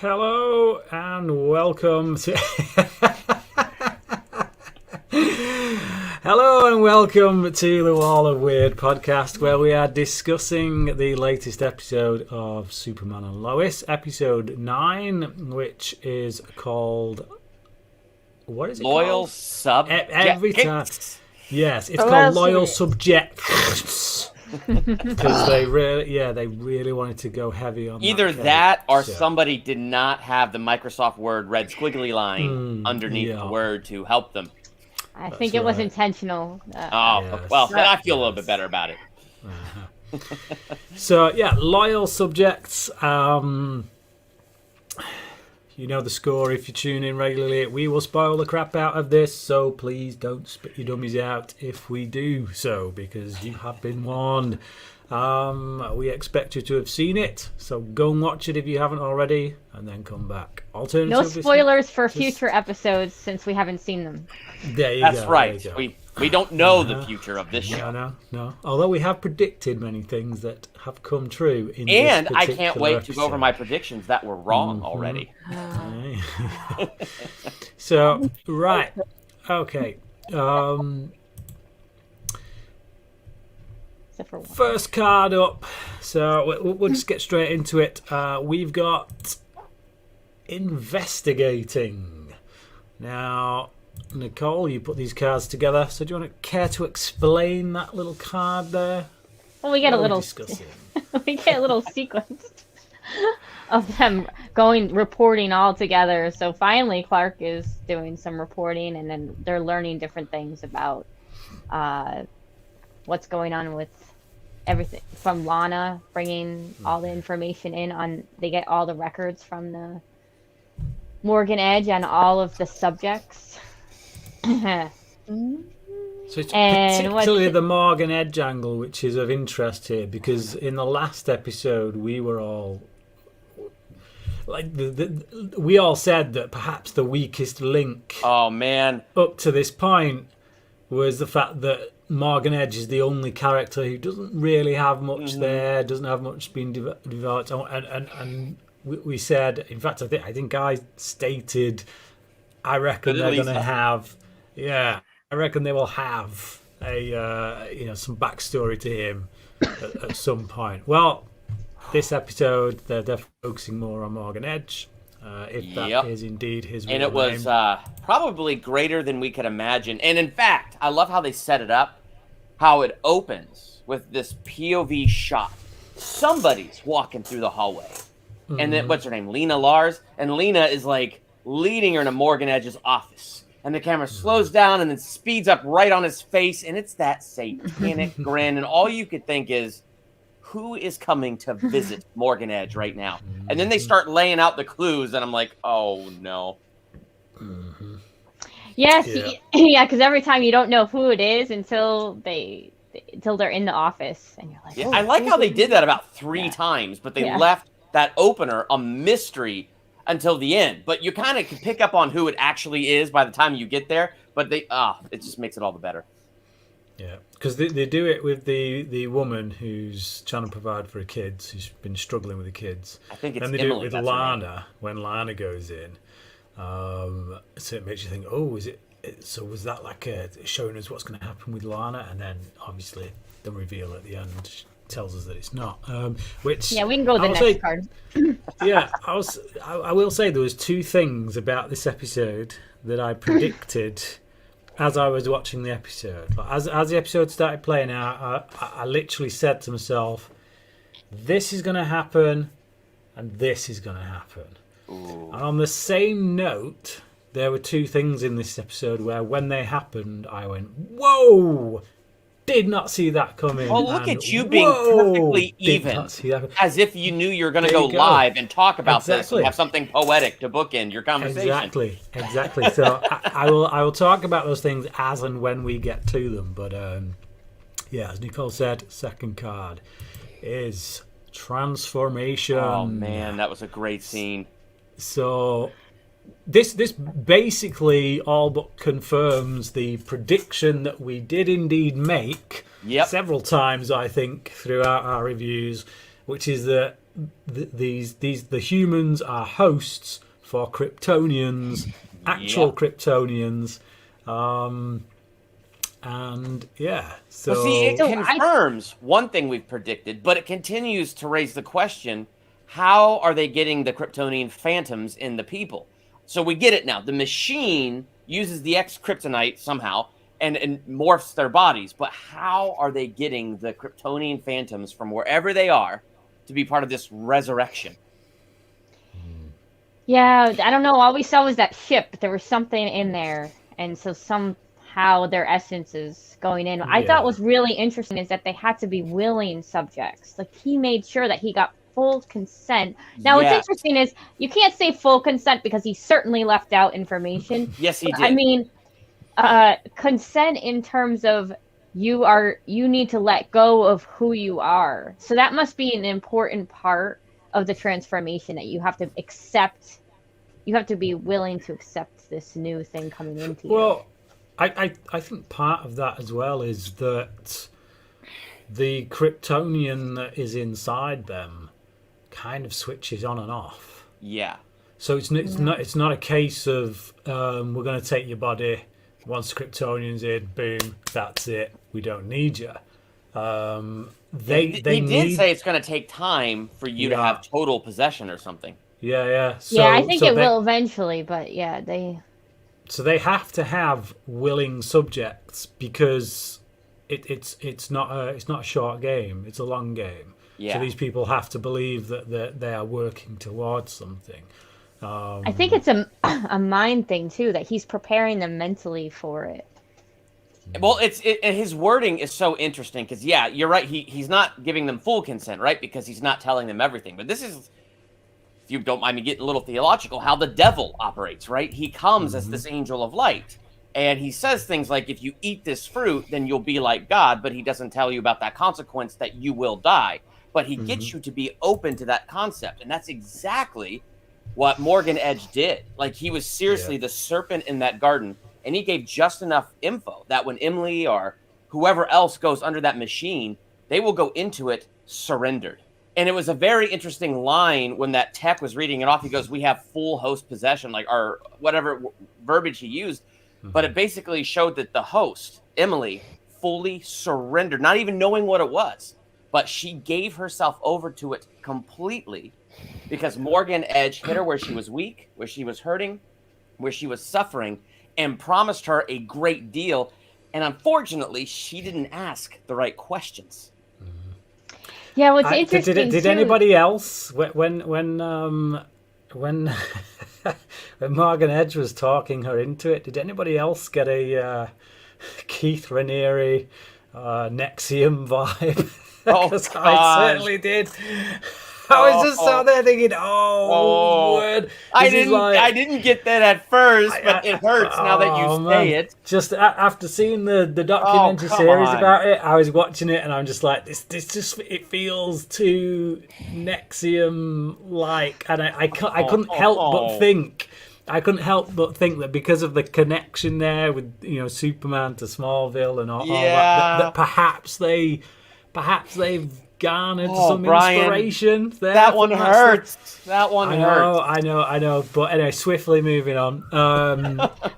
Hello and welcome to Hello and welcome to the Wall of Weird podcast, where we are discussing the latest episode of Superman and Lois, episode 9, which is called, what is it Loyal called? Subjects. Every time. Yes, it's called Loyal Subjects. Because they really wanted to go heavy on either that or somebody did not have the Microsoft Word red squiggly line underneath the word to help them. I think it was intentional. Yes. Well, then I feel a little bit better about it. So, Loyal Subjects. You know the score if you tune in regularly. We will spoil the crap out of this, so please don't spit your dummies out if we do so, because you have been warned. We expect you to have seen it, so go and watch it if you haven't already, and then come back. No spoilers for future episodes since we haven't seen them. There you go. That's right. We don't know the future of this show. No. Although we have predicted many things that have come true in and this I can't wait episode. to go over my predictions that were wrong already. So, right. Okay. First card up. So we'll just get straight into it. We've got investigating. Now, Nicole, you put these cards together. So do you want to care to explain that little card there? Well, we get a little sequence of them reporting all together. So finally, Clark is doing some reporting, and then they're learning different things about what's going on with everything. From Lana bringing all the information in they get all the records from the Morgan Edge on all of the subjects. So it's particularly the Morgan Edge angle which is of interest here, because in the last episode we were all like we all said that perhaps the weakest link up to this point was the fact that Morgan Edge is the only character who doesn't really have much there, doesn't have much being developed, and we said, in fact, I think I stated, I reckon they're going to have, I reckon they will have some backstory to him at some point. Well, this episode they're definitely focusing more on Morgan Edge, if that is indeed his real name. And it was probably greater than we could imagine. And in fact, I love how they set it up, how it opens with this POV shot. Somebody's walking through the hallway. And then, what's her name? Lena Lars. And Lena is like leading her into Morgan Edge's office. And the camera slows down and then speeds up right on his face. And it's that satanic grin. And all you could think is, who is coming to visit Morgan Edge right now? And then they start laying out the clues. And I'm like, oh, no. Yes. Yeah, because every time you don't know who it is until they're in the office. And you're like, I like how they did that about 3 times. But they left that opener a mystery until the end, but you kind of can pick up on who it actually is by the time you get there. But it just makes it all the better. Yeah, because they do it with the woman who's trying to provide for her kids, who's been struggling with the kids. I think it's and they Emily, do it with Lana when Lana goes in. So it makes you think, oh, is it? So was that like showing us what's going to happen with Lana? And then obviously the reveal at the end tells us that it's not. Which we can go to the next card. I will say there was 2 things about this episode that I predicted as I was watching the episode. Like, as the episode started playing out, I literally said to myself, "This is going to happen, and this is going to happen." Ooh. And on the same note, there were 2 things in this episode where, when they happened, I went, "Whoa! Did not see that coming." Oh, look at you being perfectly even, as if you knew you were going to go live and talk about this and have something poetic to bookend your conversation. Exactly. So I will talk about those things as and when we get to them. But as Nicole said, second card is transformation. Oh man, that was a great scene. So This basically all but confirms the prediction that we did indeed make several times, I think, throughout our reviews, which is that the humans are hosts for Kryptonians, actual Kryptonians, and so well, see, it confirms one thing we've predicted, but it continues to raise the question: how are they getting the Kryptonian phantoms in the people? So we get it now. The machine uses the X-kryptonite somehow and morphs their bodies, but how are they getting the Kryptonian phantoms from wherever they are to be part of this resurrection? Yeah, I don't know. All we saw was that ship, but there was something in there, and so somehow their essence is going in. I thought was really interesting is that they had to be willing subjects. Like, he made sure that he got full consent. Now, what's interesting is you can't say full consent because he certainly left out information. Yes, he did. I mean, consent in terms of you need to let go of who you are. So that must be an important part of the transformation, that you have to accept. You have to be willing to accept this new thing coming into you. Well, I think part of that as well is that the Kryptonian that is inside them kind of switches on and off. Yeah. So it's not a case of we're going to take your body. Once the Kryptonian's in, boom, that's it. We don't need you. They did say it's going to take time for you to have total possession or something. Yeah. I think it will eventually, but they. So they have to have willing subjects because it's not a short game. It's a long game. Yeah. So these people have to believe that they are working towards something. I think it's a mind thing too, that he's preparing them mentally for it. Well, his wording is so interesting because you're right. He's not giving them full consent, right? Because he's not telling them everything. But this is, if you don't mind me getting a little theological, how the devil operates, right? He comes as this angel of light, and he says things like, "If you eat this fruit, then you'll be like God." But he doesn't tell you about that consequence that you will die. But he gets you to be open to that concept, and that's exactly what Morgan Edge did. Like, he was seriously the serpent in that garden, and he gave just enough info that when Emily or whoever else goes under that machine, they will go into it surrendered. And it was a very interesting line when that tech was reading it off. He goes, "We have full host possession," like, or whatever verbiage he used. But it basically showed that the host, Emily, fully surrendered, not even knowing what it was. But she gave herself over to it completely because Morgan Edge hit her where she was weak, where she was hurting, where she was suffering, and promised her a great deal. And unfortunately, she didn't ask the right questions. Yeah, what's interesting did anybody else, when when Morgan Edge was talking her into it, did anybody else get a Keith Raniere Nexium vibe? Because I certainly did. I was just sat there thinking, word. I didn't get that at first, but it hurts now that you say it. Just after seeing the documentary series about it, I was watching it and I'm just like, this just, it feels too Nexium-like, and I couldn't help but think. I couldn't help but think that because of the connection there with Superman to Smallville and all that perhaps they've garnered some inspiration there. That one hurts. That one hurts. I know. But anyway, swiftly moving on.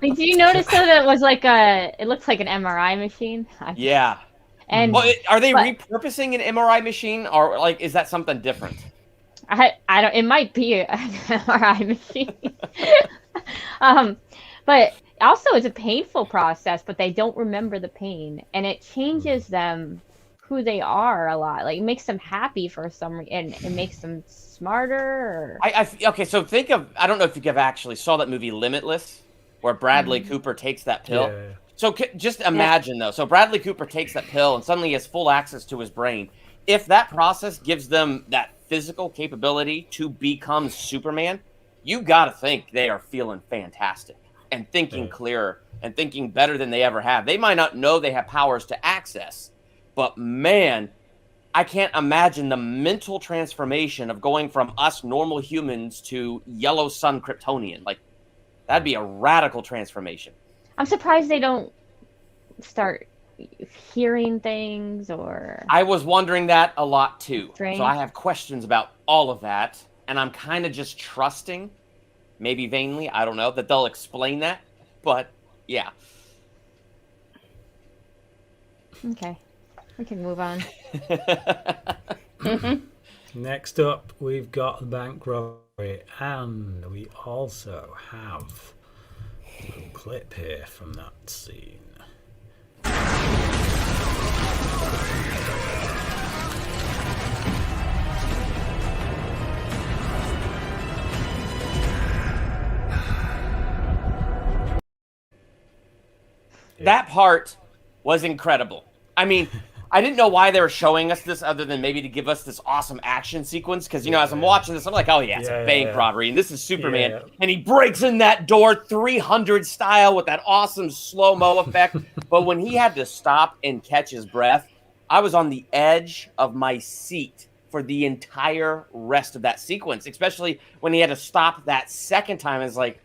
Did you notice that it was like it looks like an MRI machine? Yeah. And are they repurposing an MRI machine, or like is that something different? I don't. It might be an MRI machine. But also it's a painful process, but they don't remember the pain, and it changes them who they are a lot. Like, it makes them happy for some reason, and it makes them smarter. Okay, so think of, I don't know if you actually saw that movie Limitless, where Bradley Cooper takes that pill. Yeah. So just imagine though. So Bradley Cooper takes that pill and suddenly he has full access to his brain. If that process gives them that physical capability to become Superman, you got to think they are feeling fantastic and thinking clearer and thinking better than they ever have. They might not know they have powers to access, but man, I can't imagine the mental transformation of going from us normal humans to yellow sun Kryptonian. Like, that'd be a radical transformation. I'm surprised they don't start hearing things or? I was wondering that a lot too. Strange. So I have questions about all of that, and I'm kind of just trusting, maybe vainly, I don't know, that they'll explain that. But yeah. Okay, we can move on. Next up, we've got the bank robbery, and we also have a little clip here from that scene. That part was incredible. I mean, I didn't know why they were showing us this other than maybe to give us this awesome action sequence. Because, you know, as I'm watching this, I'm like, oh, yeah, it's a bank robbery. And this is Superman. Yeah. And he breaks in that door 300 style with that awesome slow-mo effect. But when he had to stop and catch his breath, I was on the edge of my seat for the entire rest of that sequence, especially when he had to stop that second time. It's like,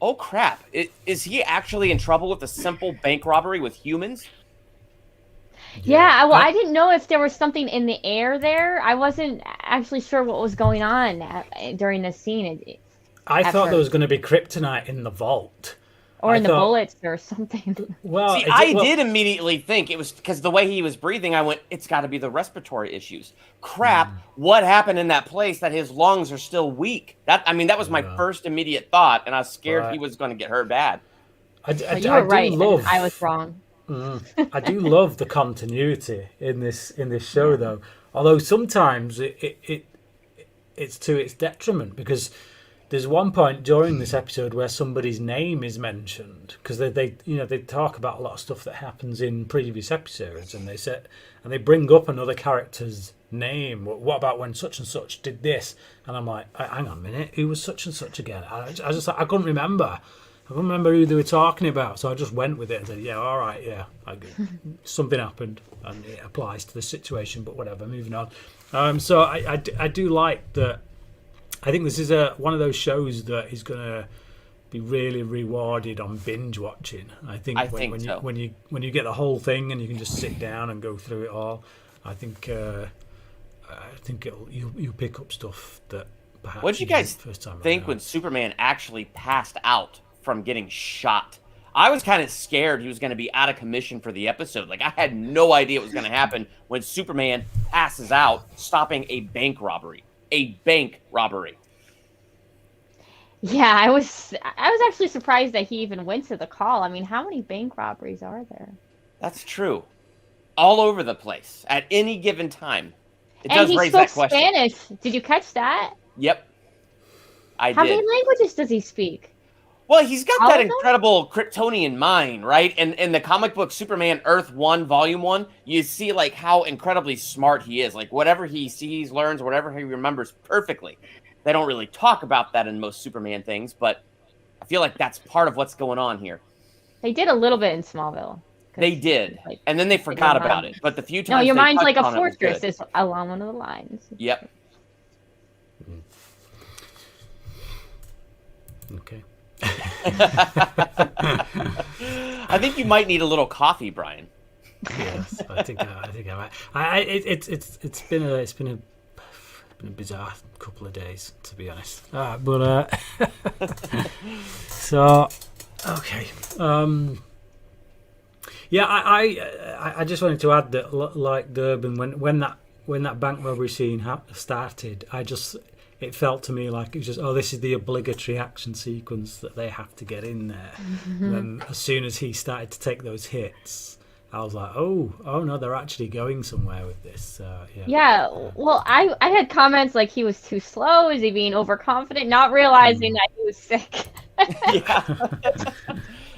oh, crap. Is he actually in trouble with a simple bank robbery with humans? Yeah, well, I didn't know if there was something in the air there. I wasn't actually sure what was going on during this scene. I thought there was going to be kryptonite in the vault. Or in the bullets or something. Well, see, I did immediately think it was because the way he was breathing, I went, it's got to be the respiratory issues. Crap, what happened in that place that his lungs are still weak? That was my first immediate thought, and I was scared he was going to get hurt bad. You were right, and I was wrong. I do love the continuity in this show, though. Although sometimes it's to its detriment, because there's one point during this episode where somebody's name is mentioned, because they talk about a lot of stuff that happens in previous episodes, and they bring up another character's name. What about when such and such did this? And I'm like, hang on a minute, who was such and such again? I couldn't remember. I couldn't remember who they were talking about, so I just went with it and said, yeah, all right, yeah, something happened, and it applies to the situation, but whatever, moving on. So I do like that. I think this is one of those shows that is going to be really rewarded on binge watching. I think when you get the whole thing and you can just sit down and go through it all, I think you'll pick up stuff that perhaps. What did you guys think when Superman actually passed out from getting shot? I was kind of scared he was going to be out of commission for the episode. Like, I had no idea what was going to happen when Superman passes out, stopping a bank robbery. Yeah, I was actually surprised that he even went to the call. I mean, how many bank robberies are there? That's true. All over the place at any given time. It and does raise that question. He spoke Spanish. Did you catch that? Yep. I How did. many languages does he speak? Well, he's got that incredible Kryptonian mind, right? And in the comic book Superman Earth 1, Volume 1, you see like how incredibly smart he is. Like whatever he sees, learns, whatever he remembers perfectly. They don't really talk about that in most Superman things, but I feel like that's part of what's going on here. They did a little bit in Smallville. They did, and then they forgot about it. But the few times no, your mind's like a on fortress is along one of the lines. Yep. Okay. I think you might need a little coffee, Brian. Yes, I think I might. It's been a bizarre couple of days, to be honest. So okay. Yeah, I just wanted to add that, like Durban, when that bank robbery scene started, it felt to me like it was just, this is the obligatory action sequence that they have to get in there. And then as soon as he started to take those hits, I was like, oh no, they're actually going somewhere with this. Yeah, well, I had comments like he was too slow. Is he being overconfident? Not realizing that he was sick. Yeah.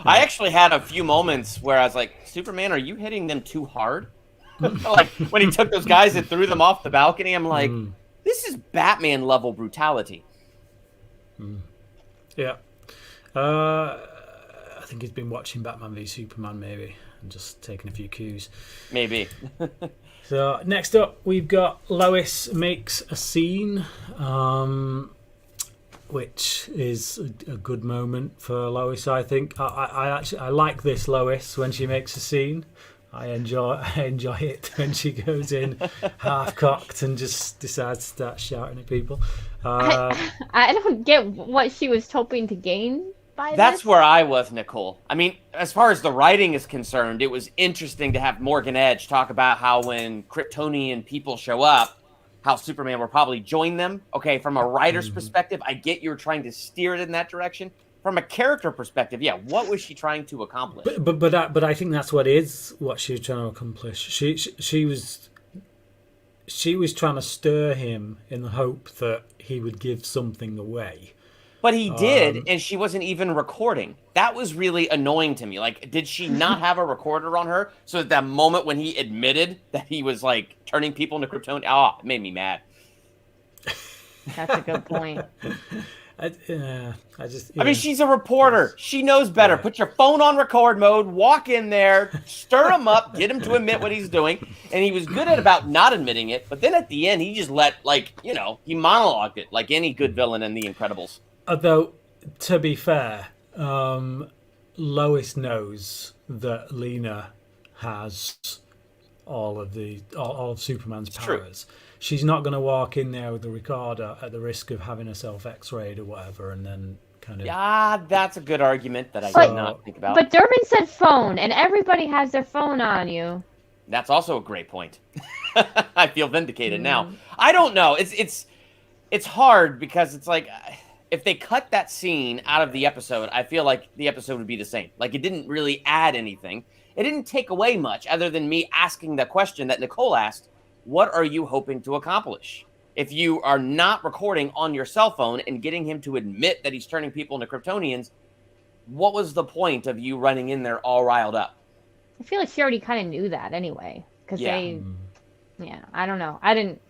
I actually had a few moments where I was like, Superman, are you hitting them too hard? Like when he took those guys and threw them off the balcony, I'm like, this is Batman level brutality. Yeah. I think he's been watching Batman v Superman maybe and just taking a few cues. Maybe. So next up we've got Lois makes a scene, which is a good moment for Lois, I think. I like this Lois when she makes a scene. I enjoy it when she goes in half cocked and just decides to start shouting at people. I don't get what she was hoping to gain by That's this. where I was, Nicole. I mean, as far as the writing is concerned, it was interesting to have Morgan Edge talk about how when Kryptonian people show up, how Superman will probably join them. Okay, from a writer's perspective, I get you're trying to steer it in that direction. From a character perspective, yeah, what was she trying to accomplish? But I think that's what she was trying to accomplish. She was trying to stir him in the hope that he would give something away. But he did, and she wasn't even recording. That was really annoying to me. Like, did she not have a recorder on her? So at that moment when he admitted that he was like turning people into Kryptonian, it made me mad. That's a good point. I mean, she's a reporter. She knows better. Yeah. Put your phone on record mode, walk in there, stir him up, get him to admit what he's doing. And he was good at about not admitting it. But then at the end, he just let, he monologued it like any good villain in The Incredibles. Although, to be fair, Lois knows that Lana has all of Superman's powers. True. She's not going to walk in there with the recorder at the risk of having herself X-rayed or whatever, and then kind of. Yeah, that's a good argument that I did not think about. But Durbin said phone, and everybody has their phone on you. That's also a great point. I feel vindicated now. I don't know. It's hard because it's like if they cut that scene out of the episode, I feel like the episode would be the same. Like it didn't really add anything. It didn't take away much other than me asking the question that Nicole asked. What are you hoping to accomplish? If you are not recording on your cell phone and getting him to admit that he's turning people into Kryptonians, what was the point of you running in there all riled up? I feel like she already kind of knew that anyway. Because I don't know. I didn't.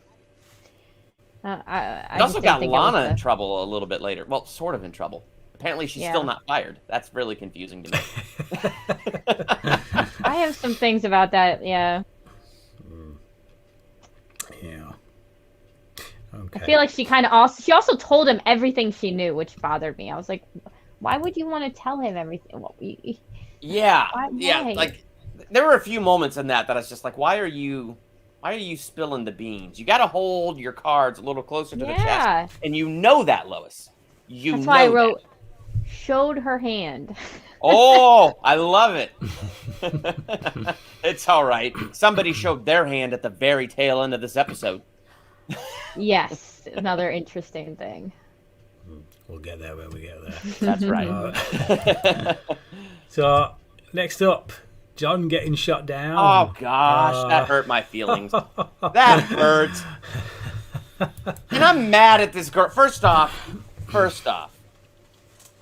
I also got Lana in trouble a little bit later. Well, sort of in trouble. Apparently she's still not fired. That's really confusing to me. I have some things about that, yeah. Yeah. Okay. I feel like she also told him everything she knew, which bothered me. I was like, why would you want to tell him everything? Why? Like there were a few moments in that I was just like, why are you spilling the beans? You got to hold your cards a little closer to the chest, and you know that, Lois. That's why I wrote showed her hand. Oh, I love it. It's all right. Somebody showed their hand at the very tail end of this episode. Yes, another interesting thing. We'll get there when we get there. That's right. So, next up, John getting shot down. Oh, gosh, that hurt my feelings. That hurt. And I'm mad at this girl. First off,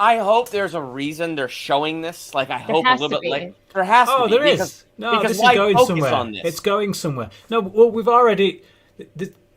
I hope there's a reason they're showing this. Like, I hope a little bit later. There has to be. There is. No, because this why is going focus somewhere. on this? It's going somewhere. No, well, we've already...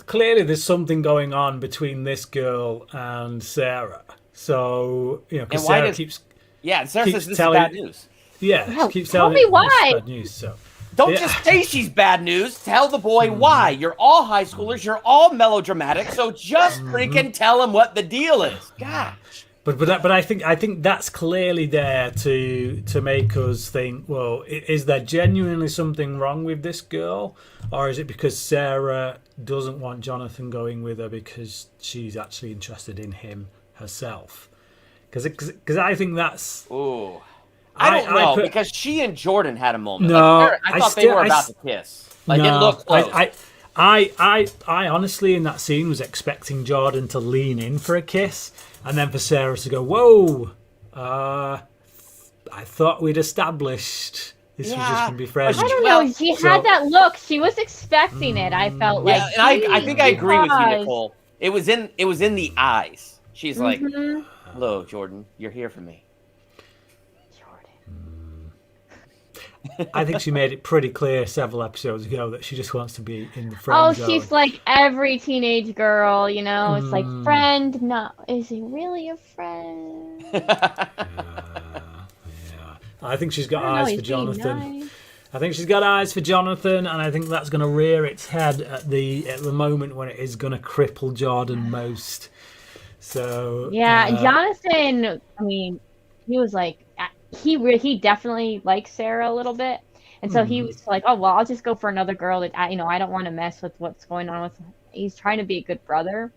Clearly, there's something going on between this girl and Sarah. So, because Sarah keeps... Yeah, Sarah says this is bad news. Yeah, she keeps tell telling me why. Bad news, so... Don't just say she's bad news. Tell the boy why. You're all high schoolers. You're all melodramatic. So just freaking tell him what the deal is. Gosh. But I think that's clearly there to make us think, well, is there genuinely something wrong with this girl, or is it because Sarah doesn't want Jonathan going with her because she's actually interested in him herself? Because I think that's. Ooh. I don't know, because she and Jordan had a moment. No, I thought they were about to kiss. Like, it looked close. I honestly, in that scene, was expecting Jordan to lean in for a kiss, and then for Sarah to go, whoa, I thought we'd established this was just going to be friends. I don't know. She had that look. She was expecting it. I felt like. Yeah, and I think I agree with you, Nicole. It was in the eyes. She's like, hello, Jordan. You're here for me. I think she made it pretty clear several episodes ago that she just wants to be in the friend zone. She's like every teenage girl, It's like, friend, no. Is he really a friend? Yeah. I think she's got eyes for Jonathan. Nice. I think she's got eyes for Jonathan, and I think that's going to rear its head at the moment when it is going to cripple Jordan most. So Jonathan, I mean, he was like, he definitely likes Sarah a little bit, And so he was like, oh, well, I'll just go for another girl that, I don't want to mess with what's going on with him. He's trying to be a good brother.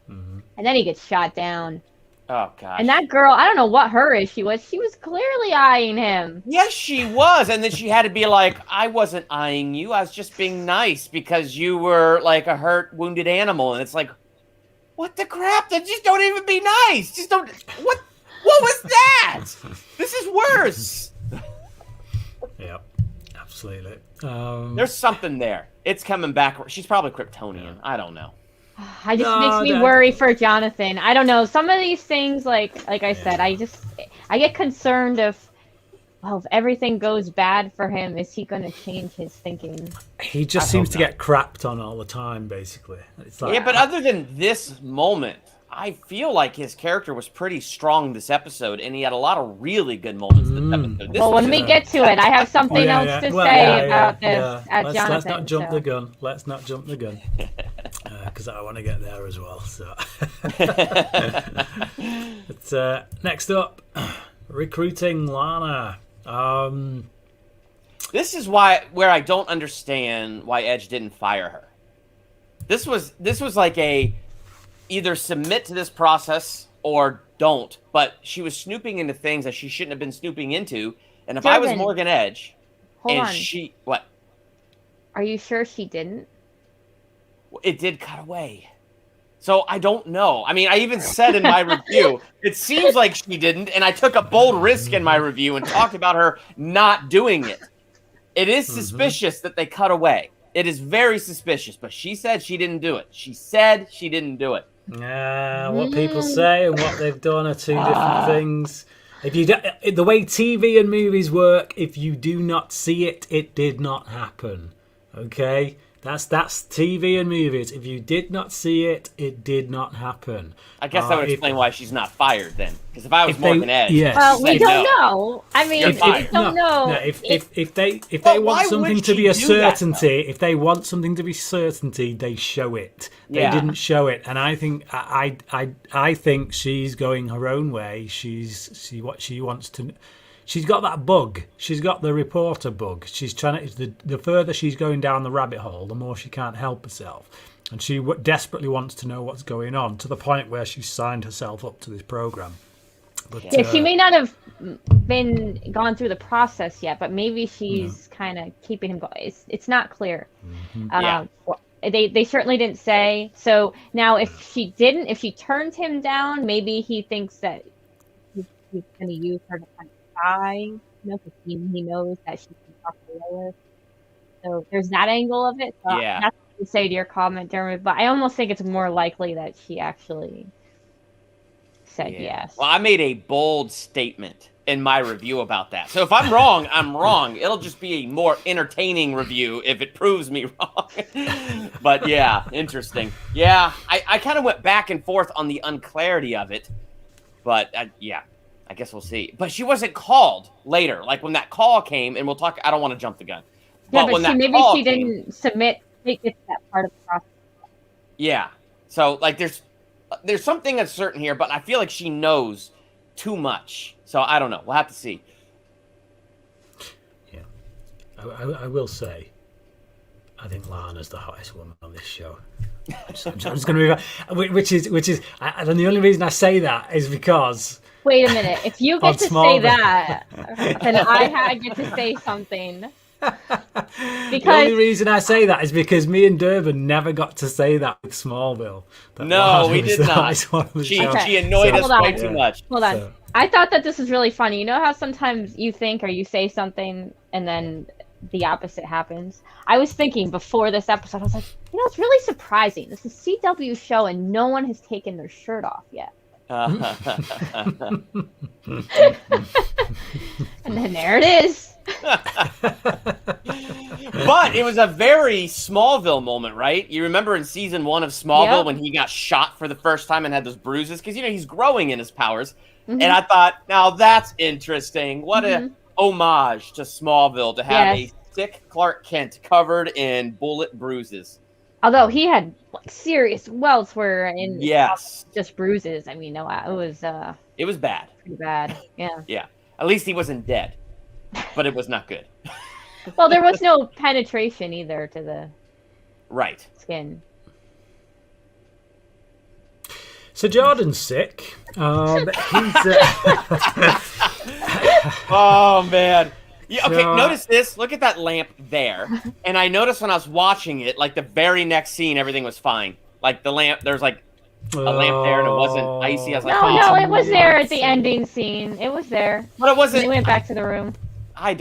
And then he gets shot down. Oh, gosh. And that girl, I don't know what her issue was. She was clearly eyeing him. Yes, she was. And then she had to be like, I wasn't eyeing you. I was just being nice because you were like a hurt, wounded animal. And it's like, what the crap? Just don't even be nice. Just don't. What was that? This is worse. Yep, absolutely. There's something there. It's coming back. She's probably Kryptonian. Yeah. I don't know. Makes me worry for Jonathan. I don't know. Some of these things, like I said, I get concerned if everything goes bad for him, is he going to change his thinking? He just seems to get crapped on all the time, basically. It's like, yeah, but other than this moment, I feel like his character was pretty strong this episode, and he had a lot of really good moments this episode. When we get to it, I have something else to say about this. Jonathan, let's not jump the gun. Let's not jump the gun. Because I want to get there as well. So, but, next up, recruiting Lana. This is where I don't understand why Edge didn't fire her. This was like a either submit to this process or don't. But she was snooping into things that she shouldn't have been snooping into. And if I was Morgan Edge, she what? Are you sure she didn't? It did cut away. So I don't know. I mean, I even said in my review, it seems like she didn't, and I took a bold risk in my review and talked about her not doing it. It is suspicious that they cut away. It is very suspicious, but she said she didn't do it. She said she didn't do it. What people say and what they've done are two different things. If you the way TV and movies work, if you do not see it, it did not happen. Okay? That's TV and movies. If you did not see it, it did not happen. I guess that would explain why she's not fired then. Because if I was Morgan Edge, well, we don't know. I mean, we don't know. No, if they want something to be a certainty, if they want something to be certainty, they show it. They didn't show it, and I think I think she's going her own way. She wants to. She's got that bug. She's got the reporter bug. She's trying to. The further she's going down the rabbit hole, the more she can't help herself, and she desperately wants to know what's going on to the point where she's signed herself up to this program. But, she may not have gone through the process yet, but maybe she's kind of keeping him going. It's not clear. They certainly didn't say. So now, if she turned him down, maybe he thinks that he's going to use her to kind of because he knows that she can talk to Lois. So there's that angle of it. So that's what you say to your comment, Dermot. But I almost think it's more likely that she actually said yes. Well, I made a bold statement in my review about that. So if I'm wrong, I'm wrong. It'll just be a more entertaining review if it proves me wrong. But yeah, interesting. Yeah, I kind of went back and forth on the unclarity of it. But I guess we'll see. But she wasn't called later. Like when that call came, and we'll talk. I don't want to jump the gun. But when maybe she didn't submit. Take it to that part of the process. Yeah. So like, there's something that's certain here, but I feel like she knows too much. So I don't know. We'll have to see. Yeah, I will say, I think Lana's the hottest woman on this show. I'm just going to move on. Which is, and the only reason I say that is because. Wait a minute. If you get to say that, then I get to say something. Because the only reason I say that is because me and Durban never got to say that with Smallville. No, we did not. She annoyed us way too much. Hold on. So. I thought that this was really funny. You know how sometimes you think or you say something and then the opposite happens? I was thinking before this episode, I was like, it's really surprising. This is a CW show and no one has taken their shirt off yet. And then there it is. But it was a very Smallville moment, right? You remember in season 1 of Smallville when he got shot for the first time and had those bruises? Because, he's growing in his powers. And I thought, now that's interesting. What a homage to Smallville to have a sick Clark Kent covered in bullet bruises. Although he had serious welts were in just bruises. I mean, no, it was bad. Pretty bad. Yeah. Yeah. At least he wasn't dead. But it was not good. Well, there was no penetration either to the skin. So Jordan's sick. He's. Oh man. Yeah, okay, notice this. Look at that lamp there. And I noticed when I was watching it, like the very next scene, everything was fine. Like the lamp, there's like a lamp there, and it wasn't icy. I was like, no, it was there at the ending scene. It was there. But it wasn't. They went back to the room. I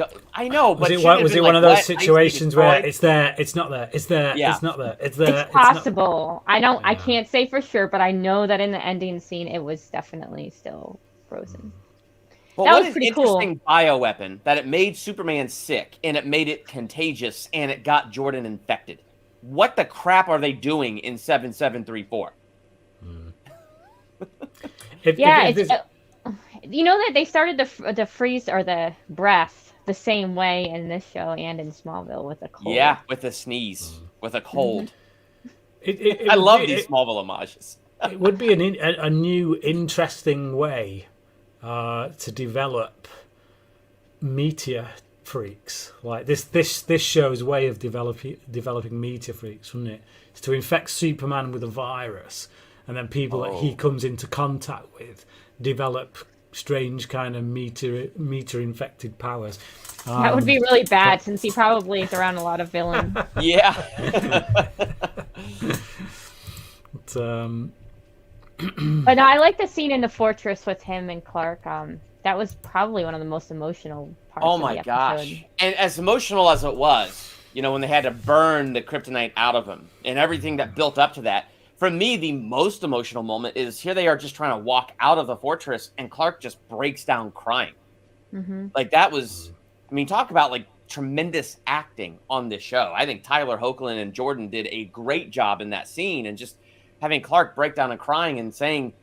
know, but was it one of those situations where it's there, it's not there, it's there, it's not there, it's there? It's possible. I can't say for sure, but I know that in the ending scene, it was definitely still frozen. Well, that was pretty cool. Interesting bioweapon that it made Superman sick, and it made it contagious, and it got Jordan infected. What the crap are they doing in 7734? You know that they started the freeze or the breath the same way in this show and in Smallville with a cold. Yeah, with a sneeze, with a cold. I love these Smallville homages. It would be a new, interesting way to develop meteor freaks. Like this show's way of developing meteor freaks, wouldn't it? It's to infect Superman with a virus, and then people that he comes into contact with develop strange kind of meteor infected powers. That would be really bad since he probably is around a lot of villains. Yeah. But no, I like the scene in the fortress with him and Clark. That was probably one of the most emotional parts. Oh my gosh! And as emotional as it was, when they had to burn the kryptonite out of him and everything that built up to that. For me, the most emotional moment is here they are just trying to walk out of the fortress, and Clark just breaks down crying. Mm-hmm. Like that was, talk about like tremendous acting on this show. I think Tyler Hoechlin and Jordan did a great job in that scene, and just having Clark break down and crying and saying,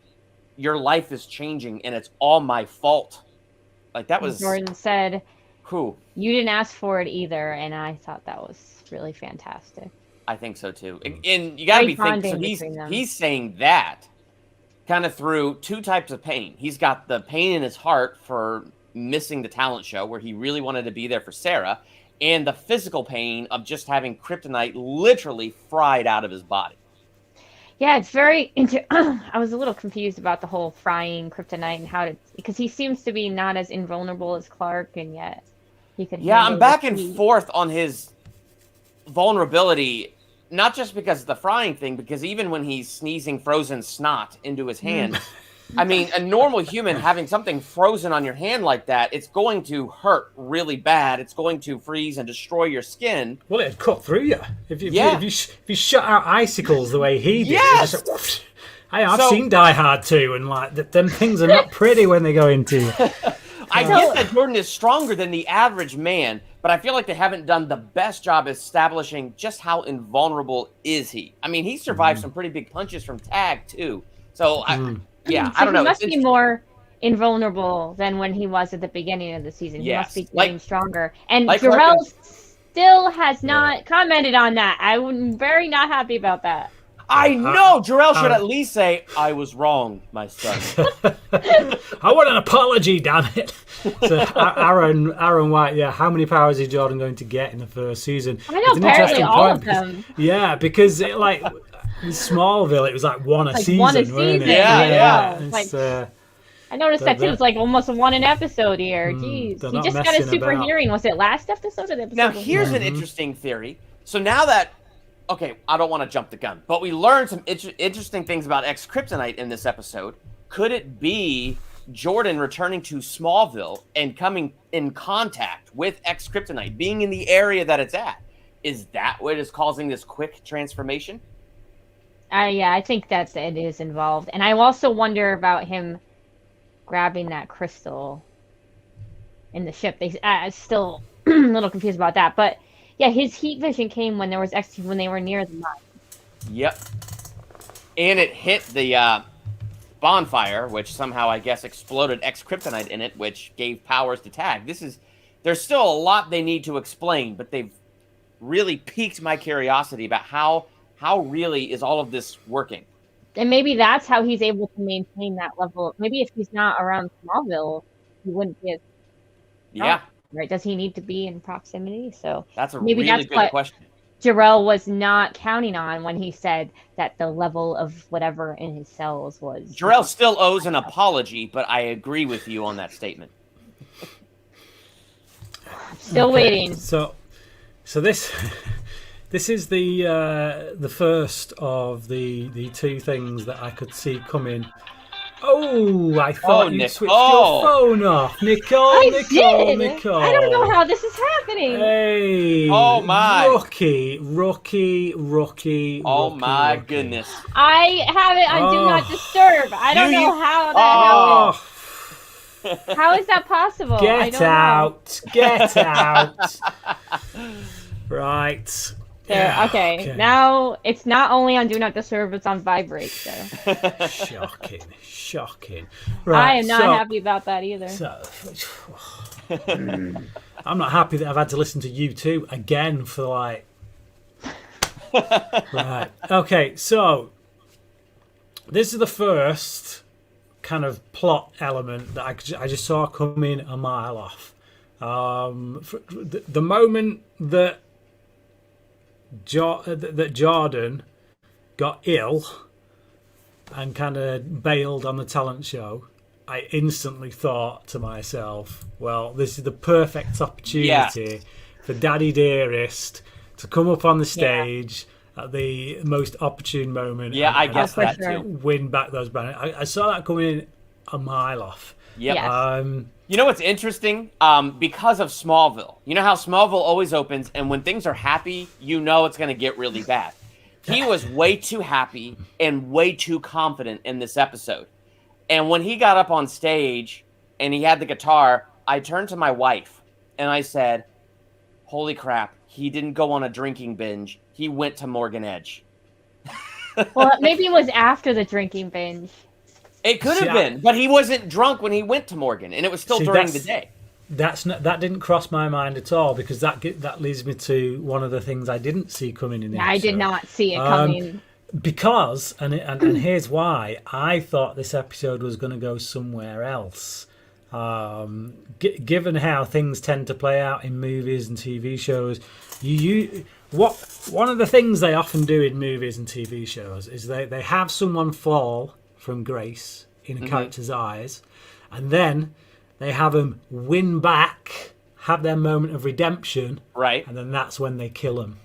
"Your life is changing, and it's all my fault." Like that was. Jordan said, "Who? You didn't ask for it either," and I thought that was really fantastic. I think so too. And you got to be thinking, so he's saying that kind of through two types of pain. He's got the pain in his heart for missing the talent show where he really wanted to be there for Sarah, and the physical pain of just having kryptonite literally fried out of his body. Yeah, it's very I was a little confused about the whole frying kryptonite and because he seems to be not as invulnerable as Clark, and yet he could. Yeah, I'm back and forth on his vulnerability, not just because of the frying thing, because even when he's sneezing frozen snot into his hand, a normal human having something frozen on your hand like that, it's going to hurt really bad. It's going to freeze and destroy your skin. Well, it'd cut through you if you shut out icicles the way he did. Yes. I've seen Die Hard 2, and like them things are not pretty when they go into you. I get that Jordan is stronger than the average man, but I feel like they haven't done the best job establishing just how invulnerable is he. He survived some pretty big punches from Tag, too. So, I don't know. He must be more invulnerable than when he was at the beginning of the season. He must be getting stronger. And Jarrell still has not commented on that. I'm very not happy about that. I know! Jarrell should at least say, "I was wrong, my son." I want an apology, damn it. So, Aaron White, how many powers is Jordan going to get in the first season? I know, apparently all of them. Yeah, because in Smallville, it was like one a season, wasn't it? Yeah. I noticed that too. It's like almost one an episode here. Jeez. He just got a super hearing. Was it last episode or the episode? Now, here's an interesting theory. So now that... Okay, I don't want to jump the gun, but we learned some interesting things about X-Kryptonite in this episode. Could it be Jordan returning to Smallville and coming in contact with X-Kryptonite, being in the area that it's at? Is that what is causing this quick transformation? I think it is involved. And I also wonder about him grabbing that crystal in the ship. Still a little confused about that, but... Yeah, his heat vision came when when they were near the mine. Yep. And it hit the bonfire, which somehow, I guess, exploded X-Kryptonite in it, which gave powers to Tag. There's still a lot they need to explain, but they've really piqued my curiosity about how really is all of this working. And maybe that's how he's able to maintain that level. Maybe if he's not around Smallville, he wouldn't be as... Yeah. right? Does he need to be in proximity? So That's a maybe really that's good what question. Jarrell was not counting on when he said that the level of whatever in his cells was. Jarrell still owes an apology, but I agree with you on that statement. Still waiting. So this is the first of the two things that I could see coming. Oh, I thought you switched your phone off, Nicole. I don't know how this is happening. Hey, oh my, rookie. Oh my goodness! I have it on Do Not Disturb. I don't know how that happened. How is that possible? Get out! Right. There. Okay. Now it's not only on Do Not Disturb; it's on vibrate. So. Shocking. Right. I am not happy about that either. I'm not happy that I've had to listen to U2 again for like. Right. Okay. So this is the first kind of plot element that I just saw coming a mile off. The moment that Jordan got ill and kind of bailed on the talent show, I instantly thought to myself, well, this is the perfect opportunity for Daddy Dearest to come up on the stage at the most opportune moment. Yeah, I guess that too. Win back those banners. I saw that coming a mile off. Yep. Yes. You know what's interesting? Because of Smallville. You know how Smallville always opens, and when things are happy, you know it's going to get really bad. He was way too happy and way too confident in this episode. And when he got up on stage and he had the guitar, I turned to my wife and I said, holy crap, he didn't go on a drinking binge. He went to Morgan Edge. Well, maybe it was after the drinking binge. It could have been, but he wasn't drunk when he went to Morgan, and it was still during the day. That didn't cross my mind at all, because that leads me to one of the things I didn't see coming in the episode. I did not see it coming. Because, and here's why, I thought this episode was going to go somewhere else. Given how things tend to play out in movies and TV shows, one of the things they often do in movies and TV shows is they have someone fall from grace in a character's eyes, and then they have them win back, have their moment of redemption, right? And then that's when they kill them.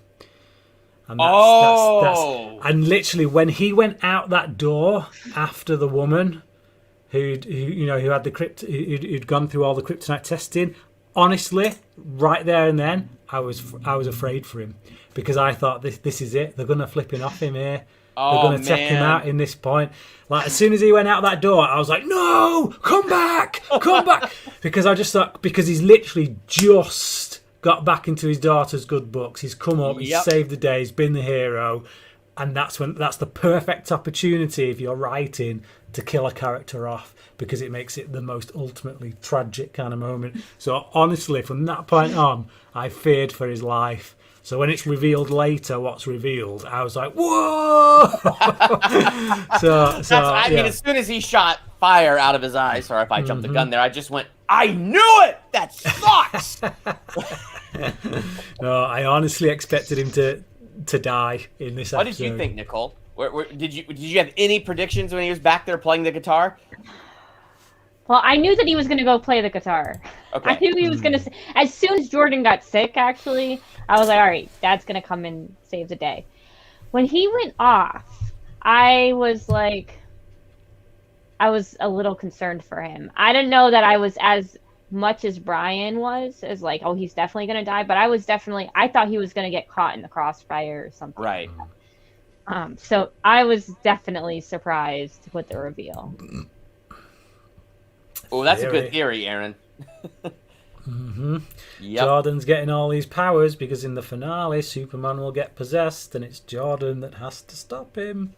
And that's and literally when he went out that door after the woman who had who'd gone through all the kryptonite testing, honestly, right there and then, I was afraid for him, because I thought this is it. They're gonna flipping off him here. They're going to take him out in this point. Like, as soon as he went out that door, I was like, no, come back. Because I just thought, because he's literally just got back into his daughter's good books. He's come up, he's saved the day, he's been the hero. And that's the perfect opportunity, if you're writing, to kill a character off, because it makes it the most ultimately tragic kind of moment. So honestly, from that point on, I feared for his life. So when it's revealed later what's revealed, I was like, whoa! I mean, as soon as he shot fire out of his eyes, sorry if I jumped the gun there, I just went, I knew it! That sucks! No, I honestly expected him to die in this episode. What did you think, Nicole? Did you have any predictions when he was back there playing the guitar? Well, I knew that he was going to go play the guitar. Okay. I knew he was going to... As soon as Jordan got sick, actually, I was like, all right, Dad's going to come and save the day. When he went off, I was a little concerned for him. I didn't know that I was as much as Brian was, as like, oh, he's definitely going to die. But I thought he was going to get caught in the crossfire or something. Right. So I was definitely surprised with the reveal. Oh, that's a good theory, Aaron. Yep. Jordan's getting all these powers because in the finale, Superman will get possessed, and it's Jordan that has to stop him.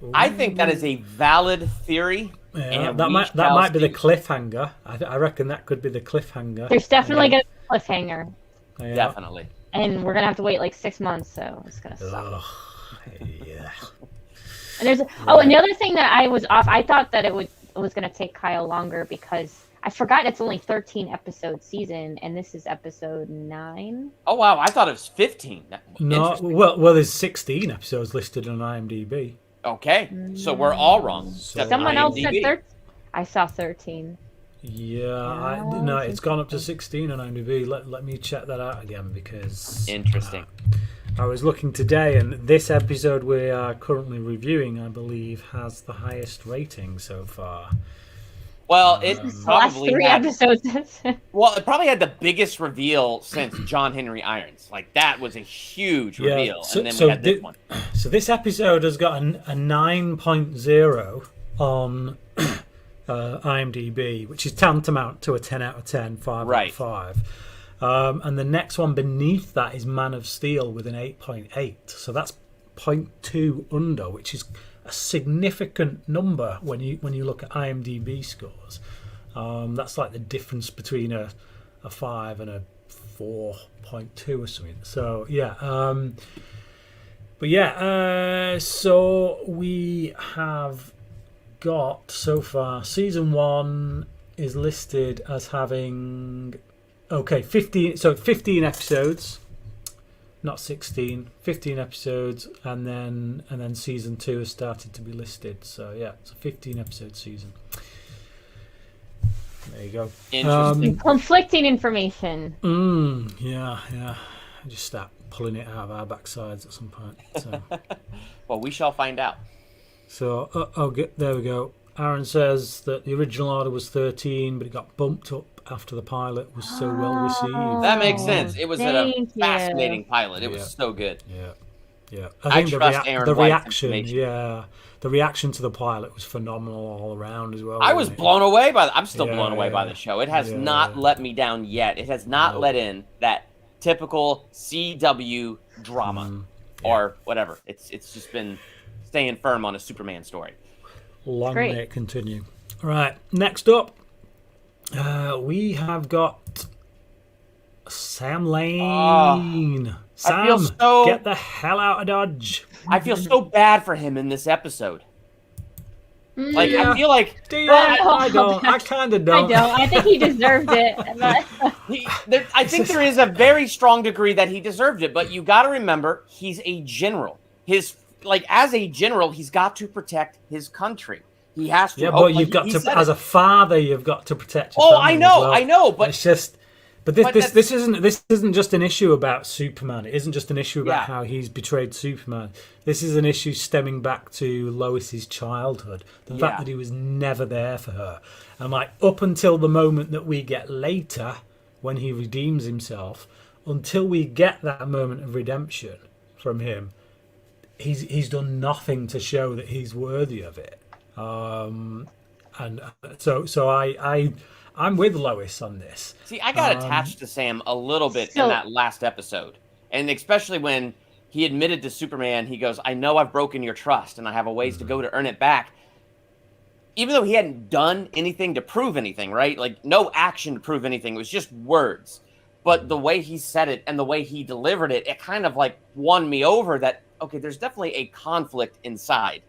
Ooh. I think that is a valid theory. Yeah, that might be the cliffhanger. I reckon that could be the cliffhanger. There's definitely going to be a cliffhanger. Yeah. Definitely. And we're going to have to wait like 6 months, so it's going to suck. Yeah. And there's and the other thing that I was off, I thought that it was going to take Kyle longer, because I forgot it's only 13 episode season, and this is episode 9. Oh wow, I thought it was 15. No, well, there's 16 episodes listed on IMDb. Okay, so we're all wrong. Someone else said 13. I saw 13. Yeah, no, it's gone up to 16 on IMDb. Let me check that out again because interesting. I was looking today, and this episode we are currently reviewing, I believe, has the highest rating so far. Well, it probably episodes. Well, it probably had the biggest reveal since John Henry Irons. Like that was a huge reveal, and then we had this one. So this episode has got a 9.0 on IMDb, which is tantamount to a 10 out of 10, 5 out of 5. And the next one beneath that is Man of Steel with an 8.8. So that's 0.2 under, which is a significant number when you look at IMDb scores. That's like the difference between a 5 and a 4.2 or something. So yeah, so we have got so far season 1 is listed as having 15 episodes. Not 16, 15 episodes, and then season 2 has started to be listed. So yeah, it's a 15 episode season. There you go. Interesting. Conflicting information. Yeah. I just start pulling it out of our backsides at some point. So. Well, we shall find out. So there we go. Aaron says that the original order was 13, but it got bumped up after the pilot was so well received. That makes sense. It was a fascinating pilot. It was so good. Yeah. I think the reaction to the pilot was phenomenal all around as well. I was blown away by I'm still blown away by the show. It has not let me down yet. It has not let in that typical CW drama or whatever. It's just been staying firm on a Superman story. Long may it continue. Right, next up, we have got Sam Lane. Sam, get the hell out of Dodge. I feel so bad for him in this episode. Like, I feel like... I don't. I kind of don't. I don't. I think he deserved it. I think there is a very strong degree that he deserved it, but you got to remember, he's a general. As a general, he's got to protect his country. He has to. Yeah, but you've got to, as a father, you've got to protect your family. I know, but it's just. But this isn't just an issue about Superman. It isn't just an issue about how he's betrayed Superman. This is an issue stemming back to Lois's childhood. The fact that he was never there for her, and up until the moment that we get later, when he redeems himself, until we get that moment of redemption from him, he's done nothing to show that he's worthy of it. And so I'm with Lois on this. See, I got attached to Sam a little bit in that last episode. And especially when he admitted to Superman, he goes, I know I've broken your trust and I have a ways to go to earn it back. Even though he hadn't done anything to prove anything, right? Like, no action to prove anything. It was just words. But the way he said it and the way he delivered it, it kind of won me over that, okay, there's definitely a conflict inside.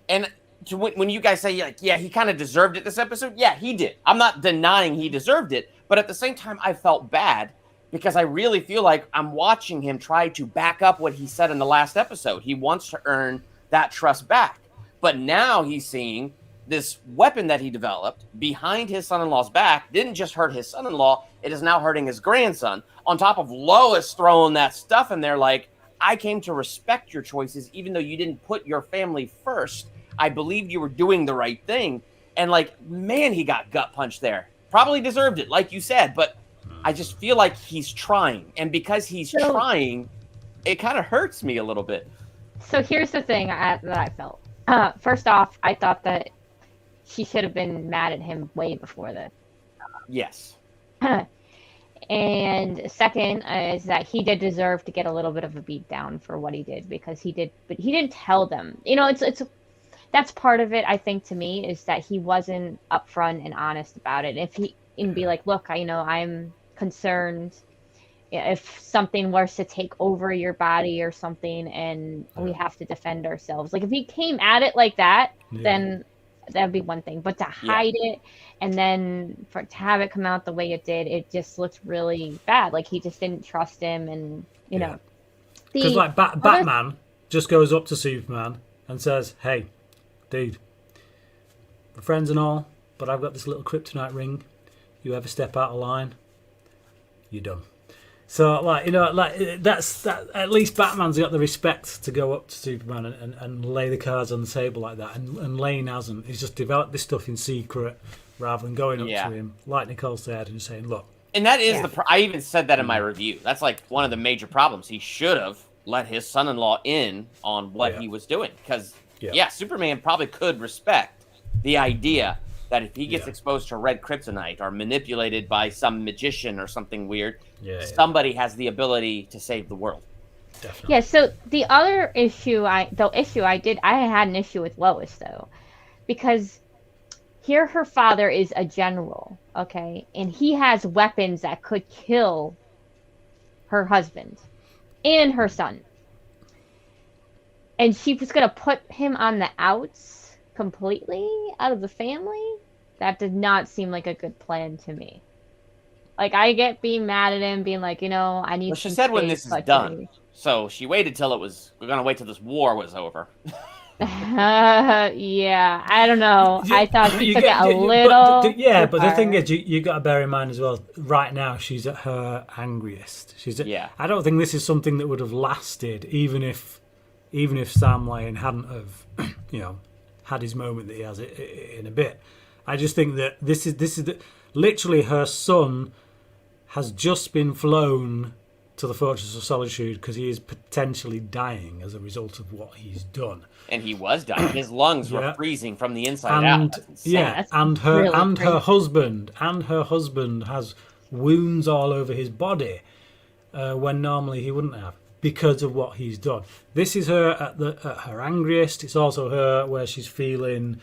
And when you guys say, he kind of deserved it this episode, yeah, he did. I'm not denying he deserved it, but at the same time, I felt bad because I really feel like I'm watching him try to back up what he said in the last episode. He wants to earn that trust back, but now he's seeing this weapon that he developed behind his son-in-law's back didn't just hurt his son-in-law, it is now hurting his grandson, on top of Lois throwing that stuff in there I came to respect your choices even though you didn't put your family first. I believed you were doing the right thing. And man, he got gut punched there. Probably deserved it, like you said, but I just feel like he's trying. And because he's trying, it kind of hurts me a little bit. So here's the thing that I felt. First off, I thought that she should have been mad at him way before this. Yes. And second is that he did deserve to get a little bit of a beat down for what he did because he did, but he didn't tell them. It's that's part of it, I think, to me, is that he wasn't upfront and honest about it. And be like, look, I'm concerned if something was to take over your body or something and we have to defend ourselves. If he came at it like that, then that'd be one thing. But to hide it and then to have it come out the way it did, it just looked really bad. Like he just didn't trust him, and you know. Because like Batman just goes up to Superman and says, "Hey, dude, we're friends and all, but I've got this little kryptonite ring. You ever step out of line, you're done." So, like, you know, like that's that. At least Batman's got the respect to go up to Superman and lay the cards on the table like that. And Lane hasn't. He's just developed this stuff in secret rather than going up to him, like Nicole said, and saying, "Look." And that is I even said that in my review. That's like one of the major problems. He should have let his son-in-law in on what he was doing, because Superman probably could respect the idea that if he gets exposed to red kryptonite or manipulated by some magician or something weird, somebody has the ability to save the world. Definitely. Yeah, so the other issue I had an issue with Lois, though, because here her father is a general, okay, and he has weapons that could kill her husband and her son. And she was going to put him on the outs completely out of the family. That did not seem like a good plan to me. Like, I get being mad at him, being like, you know, I need. Well, she said when this is done, so she waited till we're gonna wait till this war was over. Yeah, I don't know. I thought she took it a little. But the thing is, you got to bear in mind as well. Right now, she's at her angriest. I don't think this is something that would have lasted, even if Sam Lane hadn't have, you know, had his moment that he has in a bit. I just think that this is literally her son has just been flown to the Fortress of Solitude because he is potentially dying as a result of what he's done. And he was dying. His lungs were freezing from the inside out. Her husband has wounds all over his body when normally he wouldn't have, because of what he's done. This is her at her angriest. It's also her where she's feeling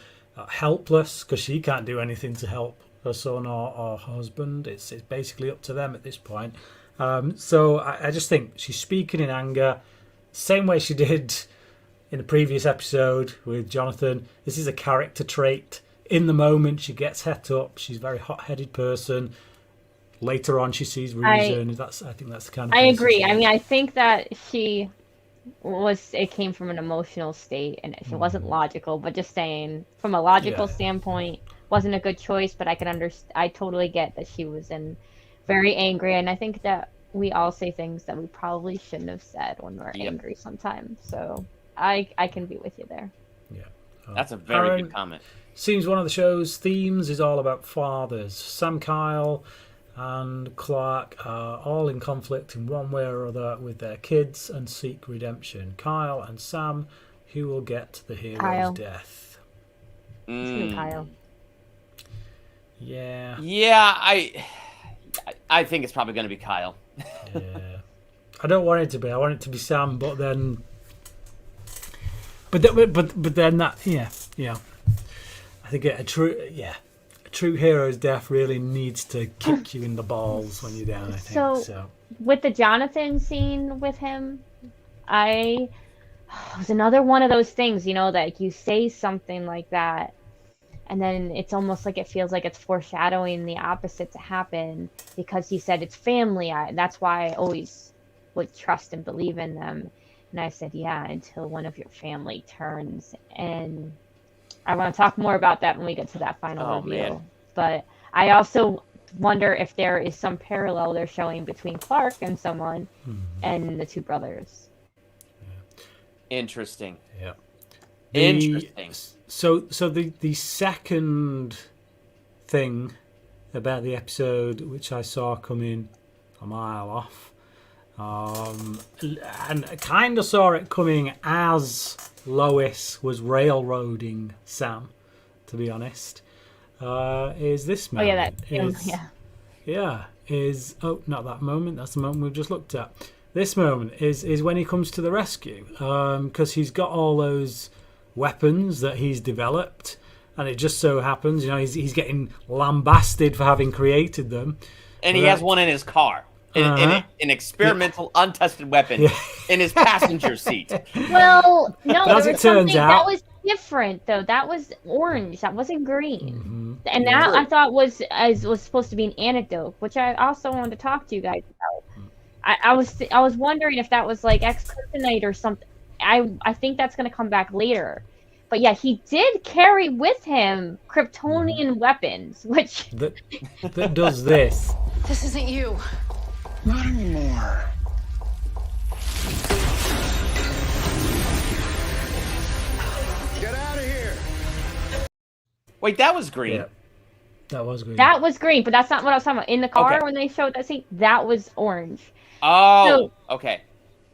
helpless because she can't do anything to help her son or her husband. It's basically up to them at this point. So I just think she's speaking in anger, same way she did in the previous episode with Jonathan. This is a character trait. In the moment, she gets het up. She's a very hot-headed person. Later on, she sees reason. I think that's the kind of. I agree. I mean, I think that it came from an emotional state, and it wasn't logical. But just saying, from a logical standpoint, wasn't a good choice. But I totally get that she was very angry, and I think that we all say things that we probably shouldn't have said when we're angry sometimes. So I can be with you there. Yeah, that's a very good comment. Seems one of the show's themes is all about fathers. Sam, Kyle, and Clark are all in conflict in one way or other with their kids and seek redemption. Kyle and Sam, who will get the hero's death? Kyle. Yeah. Yeah, I think it's probably going to be Kyle. Yeah. I don't want it to be. I want it to be Sam, but then that I think a true hero's death really needs to kick you in the balls when you're down, I think. So with the Jonathan scene with him, it was another one of those things, you know, that you say something like that, and then it's almost like it feels like it's foreshadowing the opposite to happen, because he said it's family. That's why I always would trust and believe in them. And I said, yeah, until one of your family turns. And I want to talk more about that when we get to that final review. Man. But I also wonder if there is some parallel they're showing between Clark and someone and the two brothers. Interesting. Yeah. Interesting. So the second thing about the episode, which I saw coming a mile off, and I kind of saw it coming as Lois was railroading Sam, to be honest, is this moment. Not that moment, that's the moment we've just looked at. This moment is when he comes to the rescue, because he's got all those weapons that he's developed, and it just so happens, you know, he's getting lambasted for having created them. And he has one in his car. An experimental, untested weapon in his passenger seat. Well, no, but as it turns out, different though. That was orange. That wasn't green. And Yeah. that I thought was supposed to be an antidote, which I also wanted to talk to you guys about. I was wondering if that was like X-kryptonite or something. I think that's going to come back later. But yeah, he did carry with him Kryptonian weapons, which that does this. This isn't you. Not anymore. Get out of here. Wait, that was green. Yeah, that was green. that was green, but that's not what I was talking about. In the car Okay. when they showed that scene, that was orange. Oh, okay.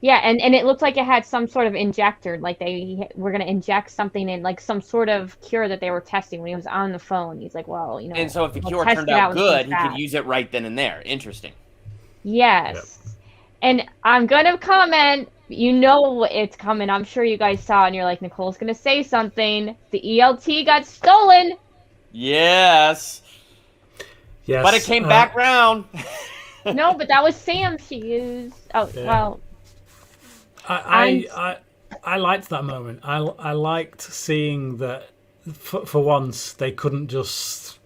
Yeah, and it looked like it had some sort of injector, like they were going to inject something in, like some sort of cure that they were testing when he was on the phone. He's like, well, you know. And so if the we'll cure test turned it out with good, some he could fat. use it right then and there. Interesting. Yes. And I'm going to comment, you know it's coming. I'm sure you guys saw, and you're like, Nicole's going to say something. The ELT got stolen. Yes. Yes, But it came back round. No, but that was Sam she used. Oh, Yeah. well. I liked that moment. I liked seeing that for once they couldn't just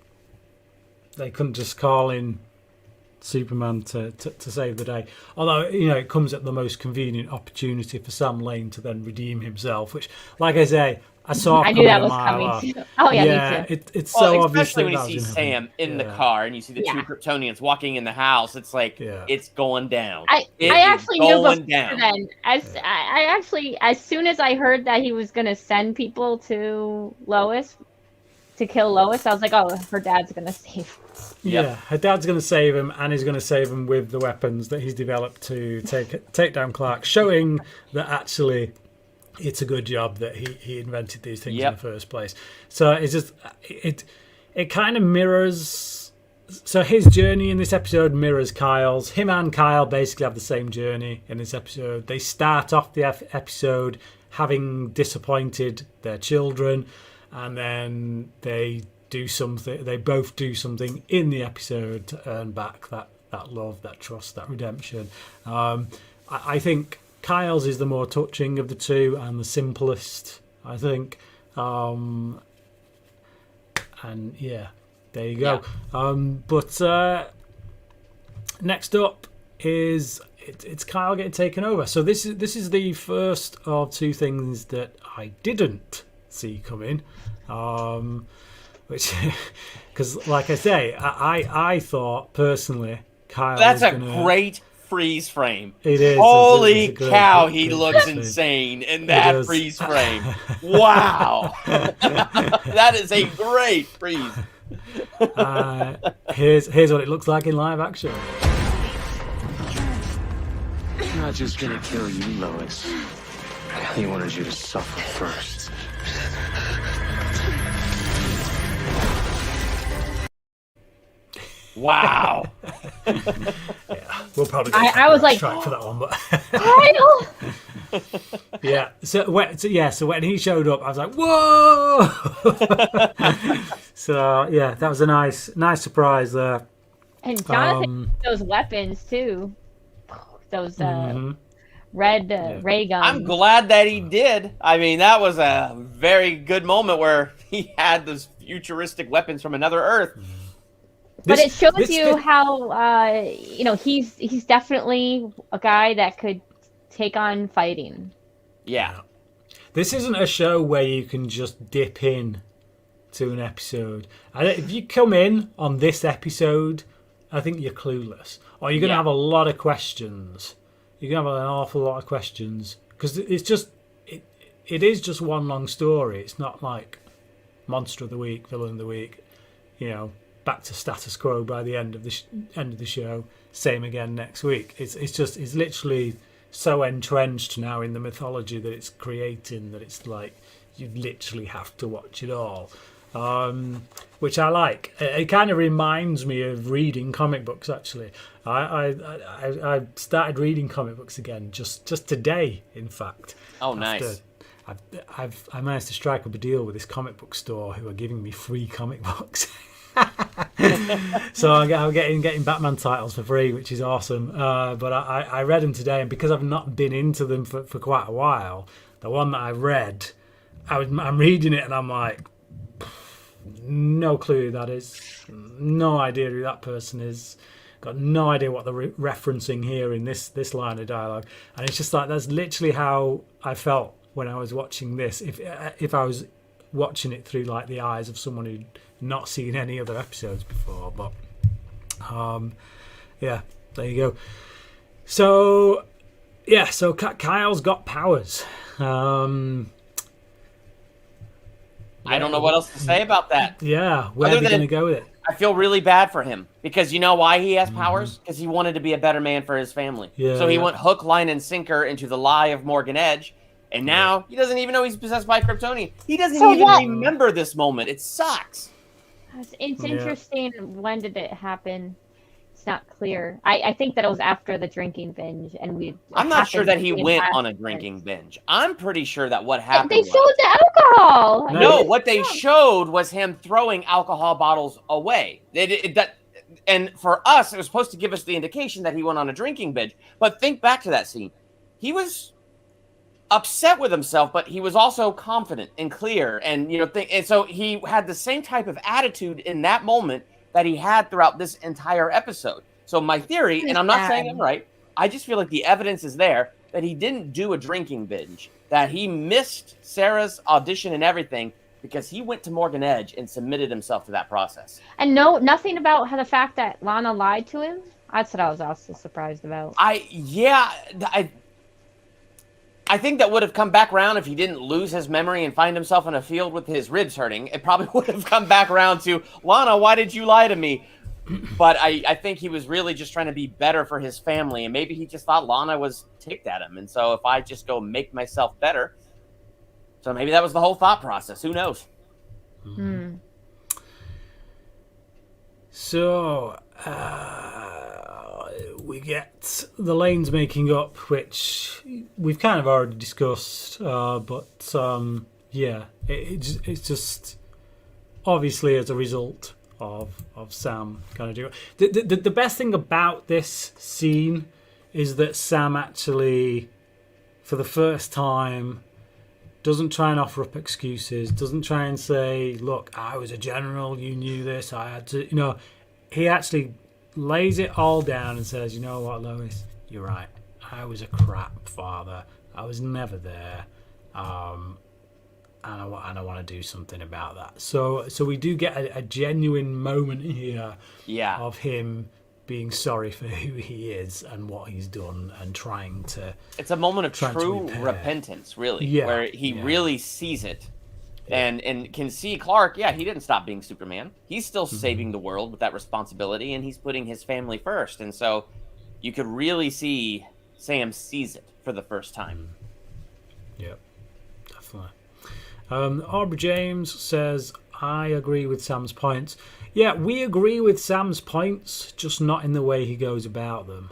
call in Superman to save the day. Although, you know, it comes at the most convenient opportunity for Sam Lane to then redeem himself, which, like I say, I saw I coming knew that a was mile coming. off. Oh, yeah, me too. It's Well, so obvious especially when that you was see gonna happen. Sam in the Yeah. car and you see the Yeah. two Kryptonians walking in the house. It's like, it's going down. I It actually is knew going before down. then. I actually, as soon as I heard that he was gonna send people to Lois to kill Lois, I was like, oh, her dad's gonna save her. Yeah, her dad's going to save him, and he's going to save him with the weapons that he's developed to take down Clark, showing that actually it's a good job that he invented these things in the first place. So it's just it kind of mirrors. So his journey in this episode mirrors Kyle's. Him and Kyle basically have the same journey in this episode. They start off the episode having disappointed their children, and then they both do something in the episode to earn back that love, that trust, that redemption. I think Kyle's is the more touching of the two and the simplest, I think. And yeah, there you go. But next up is it's Kyle getting taken over. So this is the first of two things that I didn't see coming. Which, because like I say, I thought personally, Kyle. That's a gonna... great freeze frame. It is. Holy it's a great, cow, great, he great looks freeze insane in that is. freeze frame. Wow. That is a great freeze. Here's what it looks like in live action. I'm not just gonna kill you, Lois. He wanted you to suffer first. Wow. We'll probably. I was like, strike for that one, but Kyle. yeah. So when he showed up, I was like, whoa. So yeah, that was a nice surprise there. And Jonathan, those weapons too. Those red ray guns. I'm glad that he did. I mean, that was a very good moment where he had those futuristic weapons from another Earth. But it shows you how you know, he's definitely a guy that could take on fighting. Yeah. This isn't a show where you can just dip in to an episode. If you come in on this episode, I think you're clueless, or you're going to have a lot of questions. You're going to have an awful lot of questions because it is just one long story. It's not like Monster of the Week, Villain of the Week, you know, back to status quo by the end of the show. Same again next week. It's literally so entrenched now in the mythology that it's creating that it's like you literally have to watch it all. Which I like. It kind of reminds me of reading comic books. Actually, I started reading comic books again just today. In fact. Oh, nice. I managed to strike up a deal with this comic book store who are giving me free comic books. So I'm getting Batman titles for free, which is awesome. But I read them today, and because I've not been into them for quite a while, the one that I read, I'm reading it and I'm like, no clue who that is. No idea who that person is. Got no idea what they're referencing here in this line of dialogue. And it's just like, that's literally how I felt when I was watching this. If I was watching it through like the eyes of someone who'd not seen any other episodes before. But yeah, there you go. So yeah, so Kyle's got powers. I don't know what else to say about that. Yeah, where are they going to go with it? I feel really bad for him because you know why he has powers? Because he wanted to be a better man for his family. Yeah, so he went hook, line, and sinker into the lie of Morgan Edge, and now he doesn't even know he's possessed by Kryptonian. He doesn't even remember this moment. It sucks. It's interesting. When did it happen? It's not clear. I think that it was after the drinking binge, and I'm not sure that he went on a drinking binge. I'm pretty sure that what happened. They showed the alcohol. No, what they showed was him throwing alcohol bottles away. And for us, it was supposed to give us the indication that he went on a drinking binge. But think back to that scene. He was upset with himself, but he was also confident and clear, and and so he had the same type of attitude in that moment that he had throughout this entire episode. So my theory, and I'm not saying I'm right, I just feel like the evidence is there that he didn't do a drinking binge, that he missed Sarah's audition and everything because he went to Morgan Edge and submitted himself to that process. And nothing about the fact that Lana lied to him. That's what I was also surprised about. I think that would have come back around if he didn't lose his memory and find himself in a field with his ribs hurting. It probably would have come back around to, Lana, why did you lie to me? But I think he was really just trying to be better for his family, and maybe he just thought Lana was ticked at him. And so if I just go make myself better, so maybe that was the whole thought process. Who knows? So we get the lanes making up, which we've kind of already discussed, but it's just obviously as a result of Sam kind of doing it. The best thing about this scene is that Sam actually, for the first time, doesn't try and offer up excuses, doesn't try and say, look, I was a general, you knew this, I had to, he actually lays it all down and says, you know what, Lois, you're right. I was a crap father. I was never there. And I want to do something about that. So we do get a genuine moment here of him being sorry for who he is and what he's done and trying to... It's a moment of true repentance, really, where he really sees it. And can see Clark, he didn't stop being Superman. He's still saving the world with that responsibility, and he's putting his family first. And so you could really see Sam sees it for the first time. Yeah, definitely. Aubrey James says, I agree with Sam's points. Yeah, we agree with Sam's points, just not in the way he goes about them.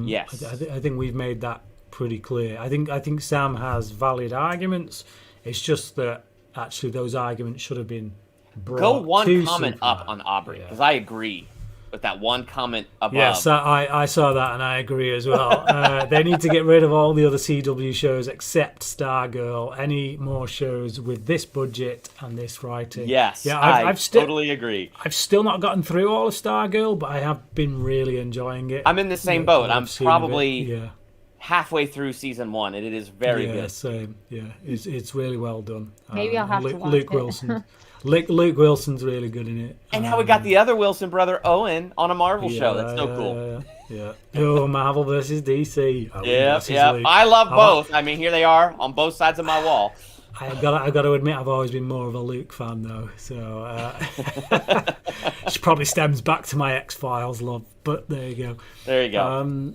Yes. I think we've made that pretty clear. I think Sam has valid arguments. It's just that actually those arguments should have been brought Go one to comment Superman. up on Aubrey, because I agree with that one comment above. Yes, I saw that and I agree as well. They need to get rid of all the other CW shows except Stargirl. Any more shows with this budget and this writing. Yes, I've totally agree. I've still not gotten through all of Stargirl, but I have been really enjoying it. I'm in the same boat. I'm probably halfway through season 1, and it is very good. Yeah, same. Yeah, it's really well done. Maybe I'll have to watch Luke it. Wilson. Luke Wilson's really good in it. And now we got the other Wilson brother, Owen, on a Marvel show. That's so cool. Yeah. Oh, Marvel versus DC. Yeah. I love both. I mean, here they are on both sides of my wall. I got to admit, I've always been more of a Luke fan, though. So, which probably stems back to my X-Files love. But there you go. There you go.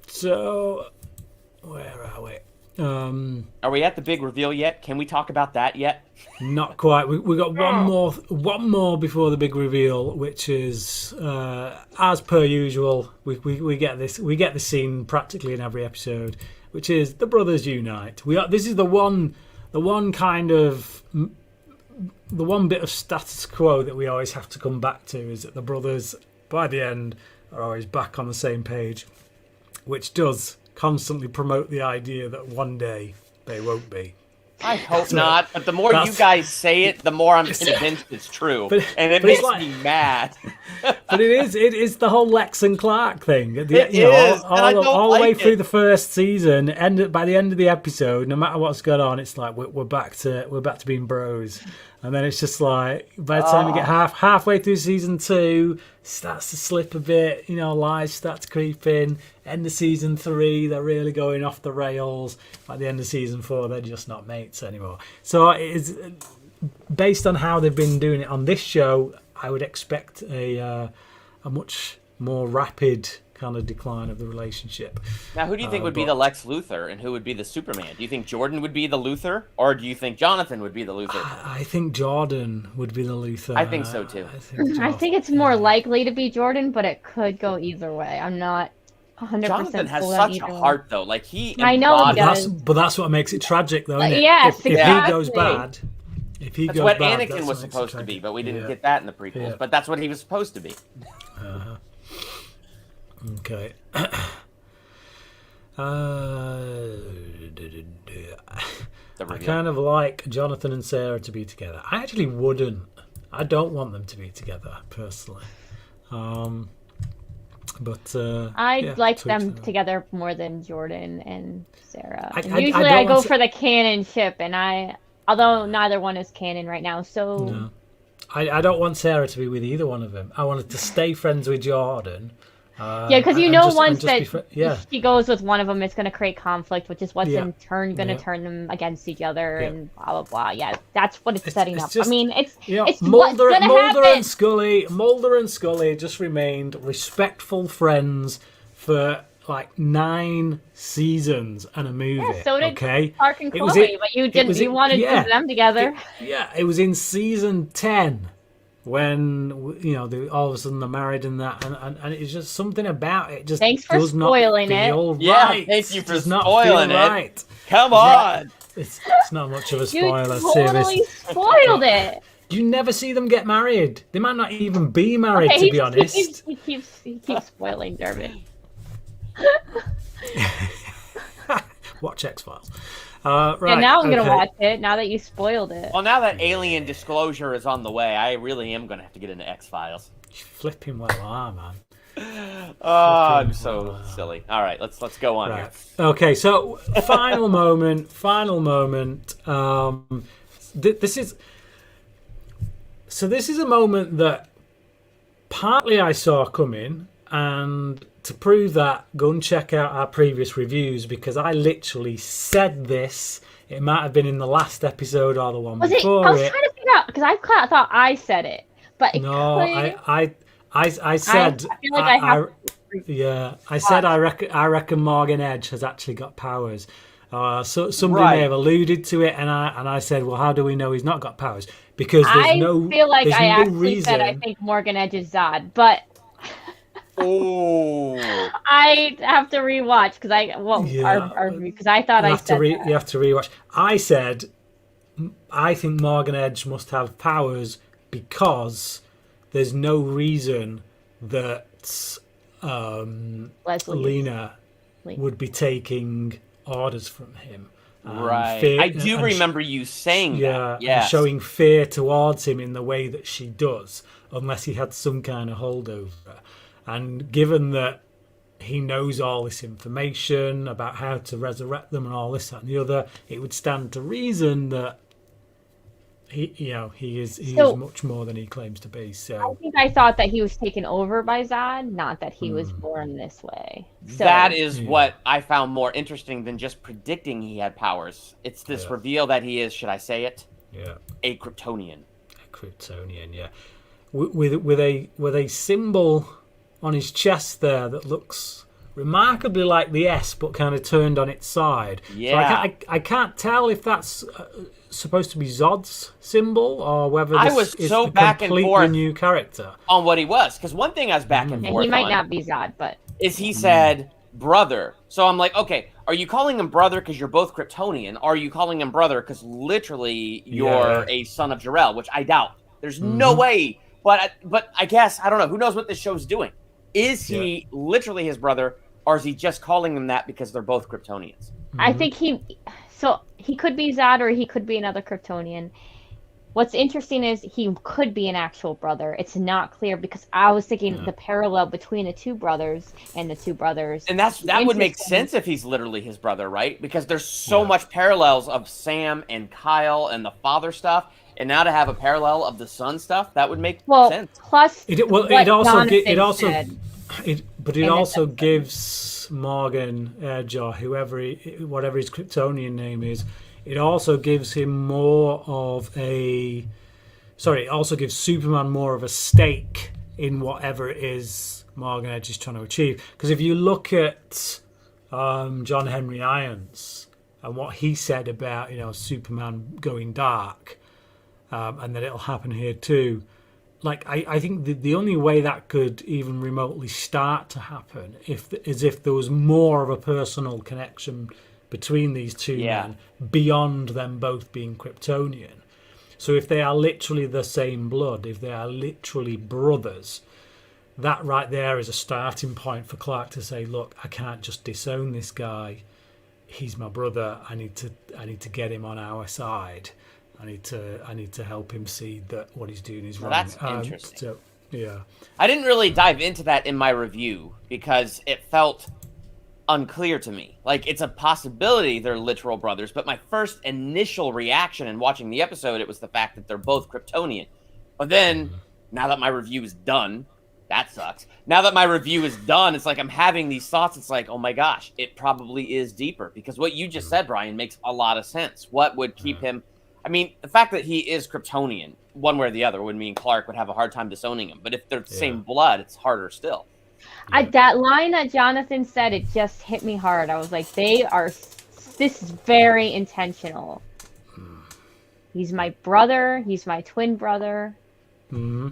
So, where are we? Are we at the big reveal yet? Can we talk about that yet? Not quite. We got one more before the big reveal, which is as per usual. We get the scene practically in every episode, which is the brothers unite. This is the one bit of status quo that we always have to come back to, is that the brothers by the end are always back on the same page, which does constantly promote the idea that one day they won't be. I hope not, but the more you guys say it, the more I'm convinced it's true. And it makes me mad. But it is the whole Lex and Clark thing. It is, all the way through the first season, by the end of the episode, no matter what's going on, it's like we're back to being bros. And then it's just like, by the time we get halfway through season 2, starts to slip a bit, lies start to creep in. End of season 3, they're really going off the rails. By the end of season 4, they're just not mates anymore. So it is, based on how they've been doing it on this show, I would expect a much more rapid kind of decline of the relationship. Now, who do you think would be the Lex Luthor and who would be the Superman? Do you think Jordan would be the Luthor, or do you think Jonathan would be the Luthor? I think Jordan would be the Luthor. I think so too. I think it's more likely to be Jordan, but it could go either way. I'm not 100% Jonathan has sold such on a either heart, though. Like I know he embodies- does. But that's what makes it tragic, though, isn't it? Yes, If he exactly. goes bad, That's what Anakin was supposed to be, but we didn't get that in the prequels. Yeah. But that's what he was supposed to be. Okay. I kind of like Jonathan and Sarah to be together. I actually wouldn't. I don't want them to be together, personally. But I'd like them together more than Jordan and Sarah. I Usually don't I go want for the canon ship, and although neither one is canon right now, so... No. I don't want Sarah to be with either one of them. I wanted to stay friends with Jordan. Yeah, because once she goes with one of them, it's going to create conflict, which is what's in turn going to turn them against each other, and blah blah blah. Yeah, that's what it's setting up. Just, I mean, it's Mulder, what's going to happen. Mulder and Scully just remained respectful friends for like 9 seasons and a movie. Yeah, so did okay? Clark and Chloe, but you didn't. You wanted to put them together. It was in season 10. When all of a sudden they're married and that, and it's just something about it. Just thanks for spoiling it. Right. Yeah, thank you for spoiling it. Right. Come on, it's not much of a spoiler. You totally spoiled it. You never see them get married. They might not even be married, to be honest. He keeps spoiling Dermot. Watch X-Files. Right, and now I'm going to watch it, now that you spoiled it. Well, now that Alien Disclosure is on the way, I really am going to have to get into X-Files. You flipping well are, man. Oh, I'm so silly. All right, let's go on here. Okay, so final moment. This is a moment that partly I saw coming, and to prove that, go and check out our previous reviews, because I literally said this. It might have been in the last episode or the one before it. I was trying to figure out, because I thought I said it, but it no, could... I said. I feel like I said I reckon Morgan Edge has actually got powers. So somebody may have alluded to it, and I said, well, how do we know he's not got powers? Because I feel like I actually said I think Morgan Edge is Zod, but I have to rewatch because I thought I said that. You have to rewatch. I said I think Morgan Edge must have powers because there's no reason that Lena would be taking orders from him. Right. I do remember you saying that. Yeah. And showing fear towards him in the way that she does, unless he had some kind of holdover. And given that he knows all this information about how to resurrect them and all this, that, and the other, it would stand to reason that he is much more than he claims to be. So I thought that he was taken over by Zod, not that he was born this way. So, that is what I found more interesting than just predicting he had powers. It's this reveal that he is, should I say it? Yeah. A Kryptonian. Yeah. With a symbol on his chest there that looks remarkably like the S, but kind of turned on its side. Yeah. So I can't tell if that's supposed to be Zod's symbol or whether this is a completely new character on what he was. Because one thing I was back and forth he might not be Zod, but is he said brother. So I'm like, okay, are you calling him brother because you're both Kryptonian? Or are you calling him brother because literally you're a son of Jor-El, which I doubt. There's no way. But I guess, I don't know. Who knows what this show's doing? Is he literally his brother, or is he just calling them that because they're both Kryptonians? I think So he could be Zod or he could be another Kryptonian. What's interesting is he could be an actual brother. It's not clear because I was thinking the parallel between the two brothers and the two brothers. And that would make sense if he's literally his brother, right? Because there's so much parallels of Sam and Kyle and the father stuff, and now to have a parallel of the son stuff, that would make sense. Plus, it also gives Morgan Edge or whatever his Kryptonian name is. It also gives him it also gives Superman more of a stake in whatever it is Morgan Edge is trying to achieve. Because if you look at John Henry Irons and what he said about, Superman going dark, and that it'll happen here too, like I think the only way that could even remotely start to happen is if there was more of a personal connection between these two men beyond them both being Kryptonian. So if they are literally the same blood, if they are literally brothers, that right there is a starting point for Clark to say, look, I can't just disown this guy. He's my brother. I need to get him on our side. I need to help him see that what he's doing is wrong. That's interesting. So, yeah. I didn't really dive into that in my review because it felt unclear to me. Like, it's a possibility they're literal brothers, but my first initial reaction in watching the episode, it was the fact that they're both Kryptonian. But then, now that my review is done, that sucks. Now that my review is done, it's like I'm having these thoughts. It's like, oh my gosh, it probably is deeper. Because what you just said, Brian, makes a lot of sense. What would keep him... I mean, the fact that he is Kryptonian, one way or the other, would mean Clark would have a hard time disowning him. But if they're the same blood, it's harder still. That line that Jonathan said, it just hit me hard. I was like, this is very intentional. He's my brother. He's my twin brother. Mm-hmm.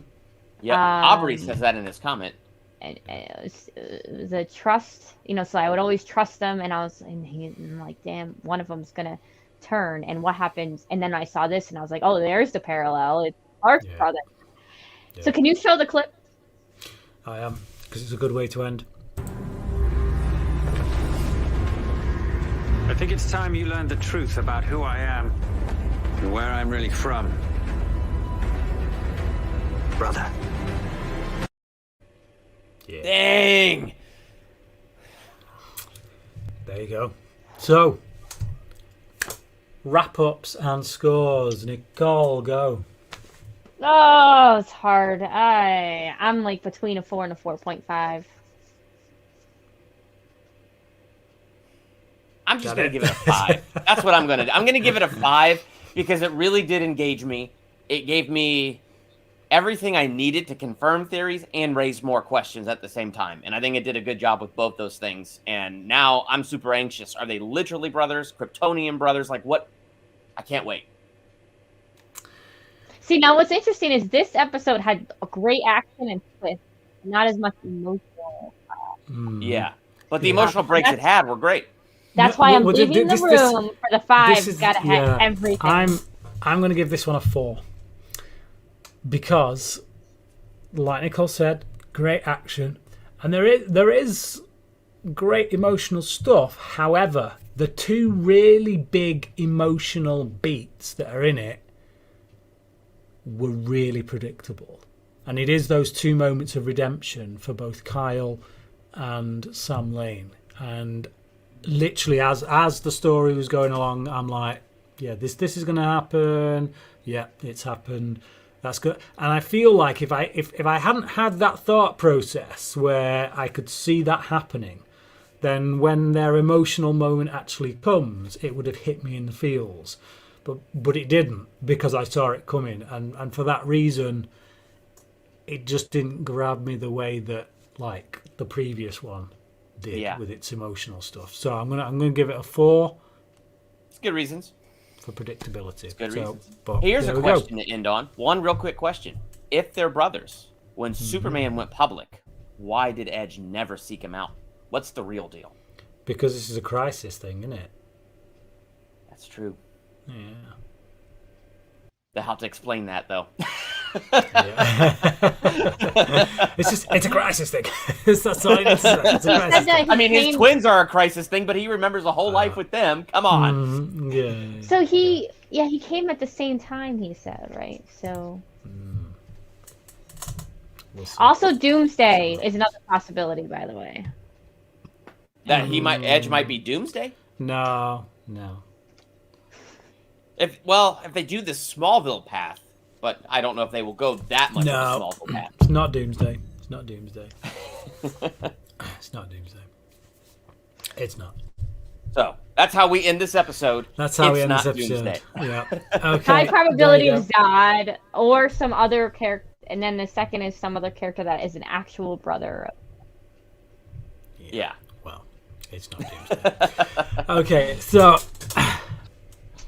Yeah, Aubrey says that in his comment. And the trust, so I would always trust them. And I'm like, damn, one of them's going to turn. And what happens? And then I saw this and I was like, oh, there's the parallel. It's Clark's brother. Yeah. So can you show the clip? I am. Because it's a good way to end. I think it's time you learned the truth about who I am and where I'm really from. Brother. Yeah. Dang! There you go. So, wrap-ups and scores. Nicole, go. Oh, it's hard. I'm like between a 4 and a 4.5. I'm just going to give it a 5. That's what I'm going to do. I'm going to give it a 5 because it really did engage me. It gave me everything I needed to confirm theories and raise more questions at the same time. And I think it did a good job with both those things. And now I'm super anxious. Are they literally brothers? Kryptonian brothers? Like what? I can't wait. See, now what's interesting is this episode had a great action and twist, not as much emotional. Yeah, but the emotional breaks it had were great. That's why I'm leaving the room for the 5. It's got to have everything. I'm going to give this one a 4 because, like Nicole said, great action, and there is great emotional stuff. However, the two really big emotional beats that are in it were really predictable, and it is those 2 moments of redemption for both Kyle and Sam Lane. And literally, as the story was going along, I'm like, yeah, this is going to happen. Yeah, it's happened. That's good. And I feel like if I hadn't had that thought process where I could see that happening, then when their emotional moment actually comes, it would have hit me in the feels. But it didn't, because I saw it coming, and for that reason, it just didn't grab me the way that like the previous one did with its emotional stuff. So I'm gonna give it a 4. It's good reasons for predictability. It's good reasons. But here's a question to end on. One real quick question: if they're brothers, when Superman went public, why did Edge never seek him out? What's the real deal? Because this is a crisis thing, isn't it? That's true. Yeah. They'll have to explain that, though. It's a crisis thing. That's all it is. It's a crisis thing. I mean, his twins are a crisis thing, but he remembers a whole life with them. Come on. Yeah. So he came at the same time, he said, right? So. We'll see. Also, Doomsday is another possibility, by the way. That Edge might be Doomsday? No. If they do the Smallville path, but I don't know if they will go that much of a Smallville path. It's not Doomsday. It's not Doomsday. It's not. So that's how we end this episode. That's how we end this episode. Doomsday. Yeah. Okay. High probability of Zod or some other character, and then the second is some other character that is an actual brother. Yeah. Well, it's not Doomsday. Okay, so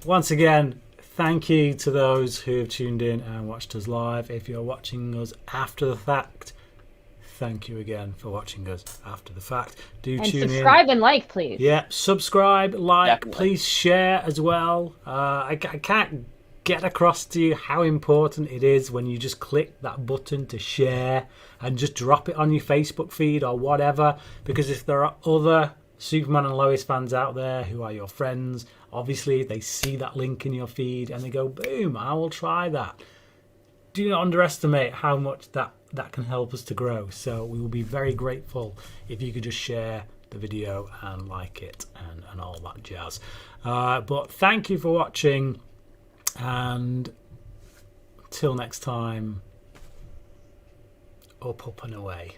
once again, thank you to those who have tuned in and watched us live. If you're watching us after the fact, thank you again for watching us after the fact. Do tune in. Subscribe and like, please. Yeah, subscribe, like, Definitely. Please share as well. I can't get across to you how important it is when you just click that button to share and just drop it on your Facebook feed or whatever, because if there are other Superman and Lois fans out there who are your friends, obviously they see that link in your feed and they go, boom, I will try that. Do not underestimate how much that can help us to grow. So we will be very grateful if you could just share the video and like it and all that jazz. But thank you for watching, and till next time, up and away.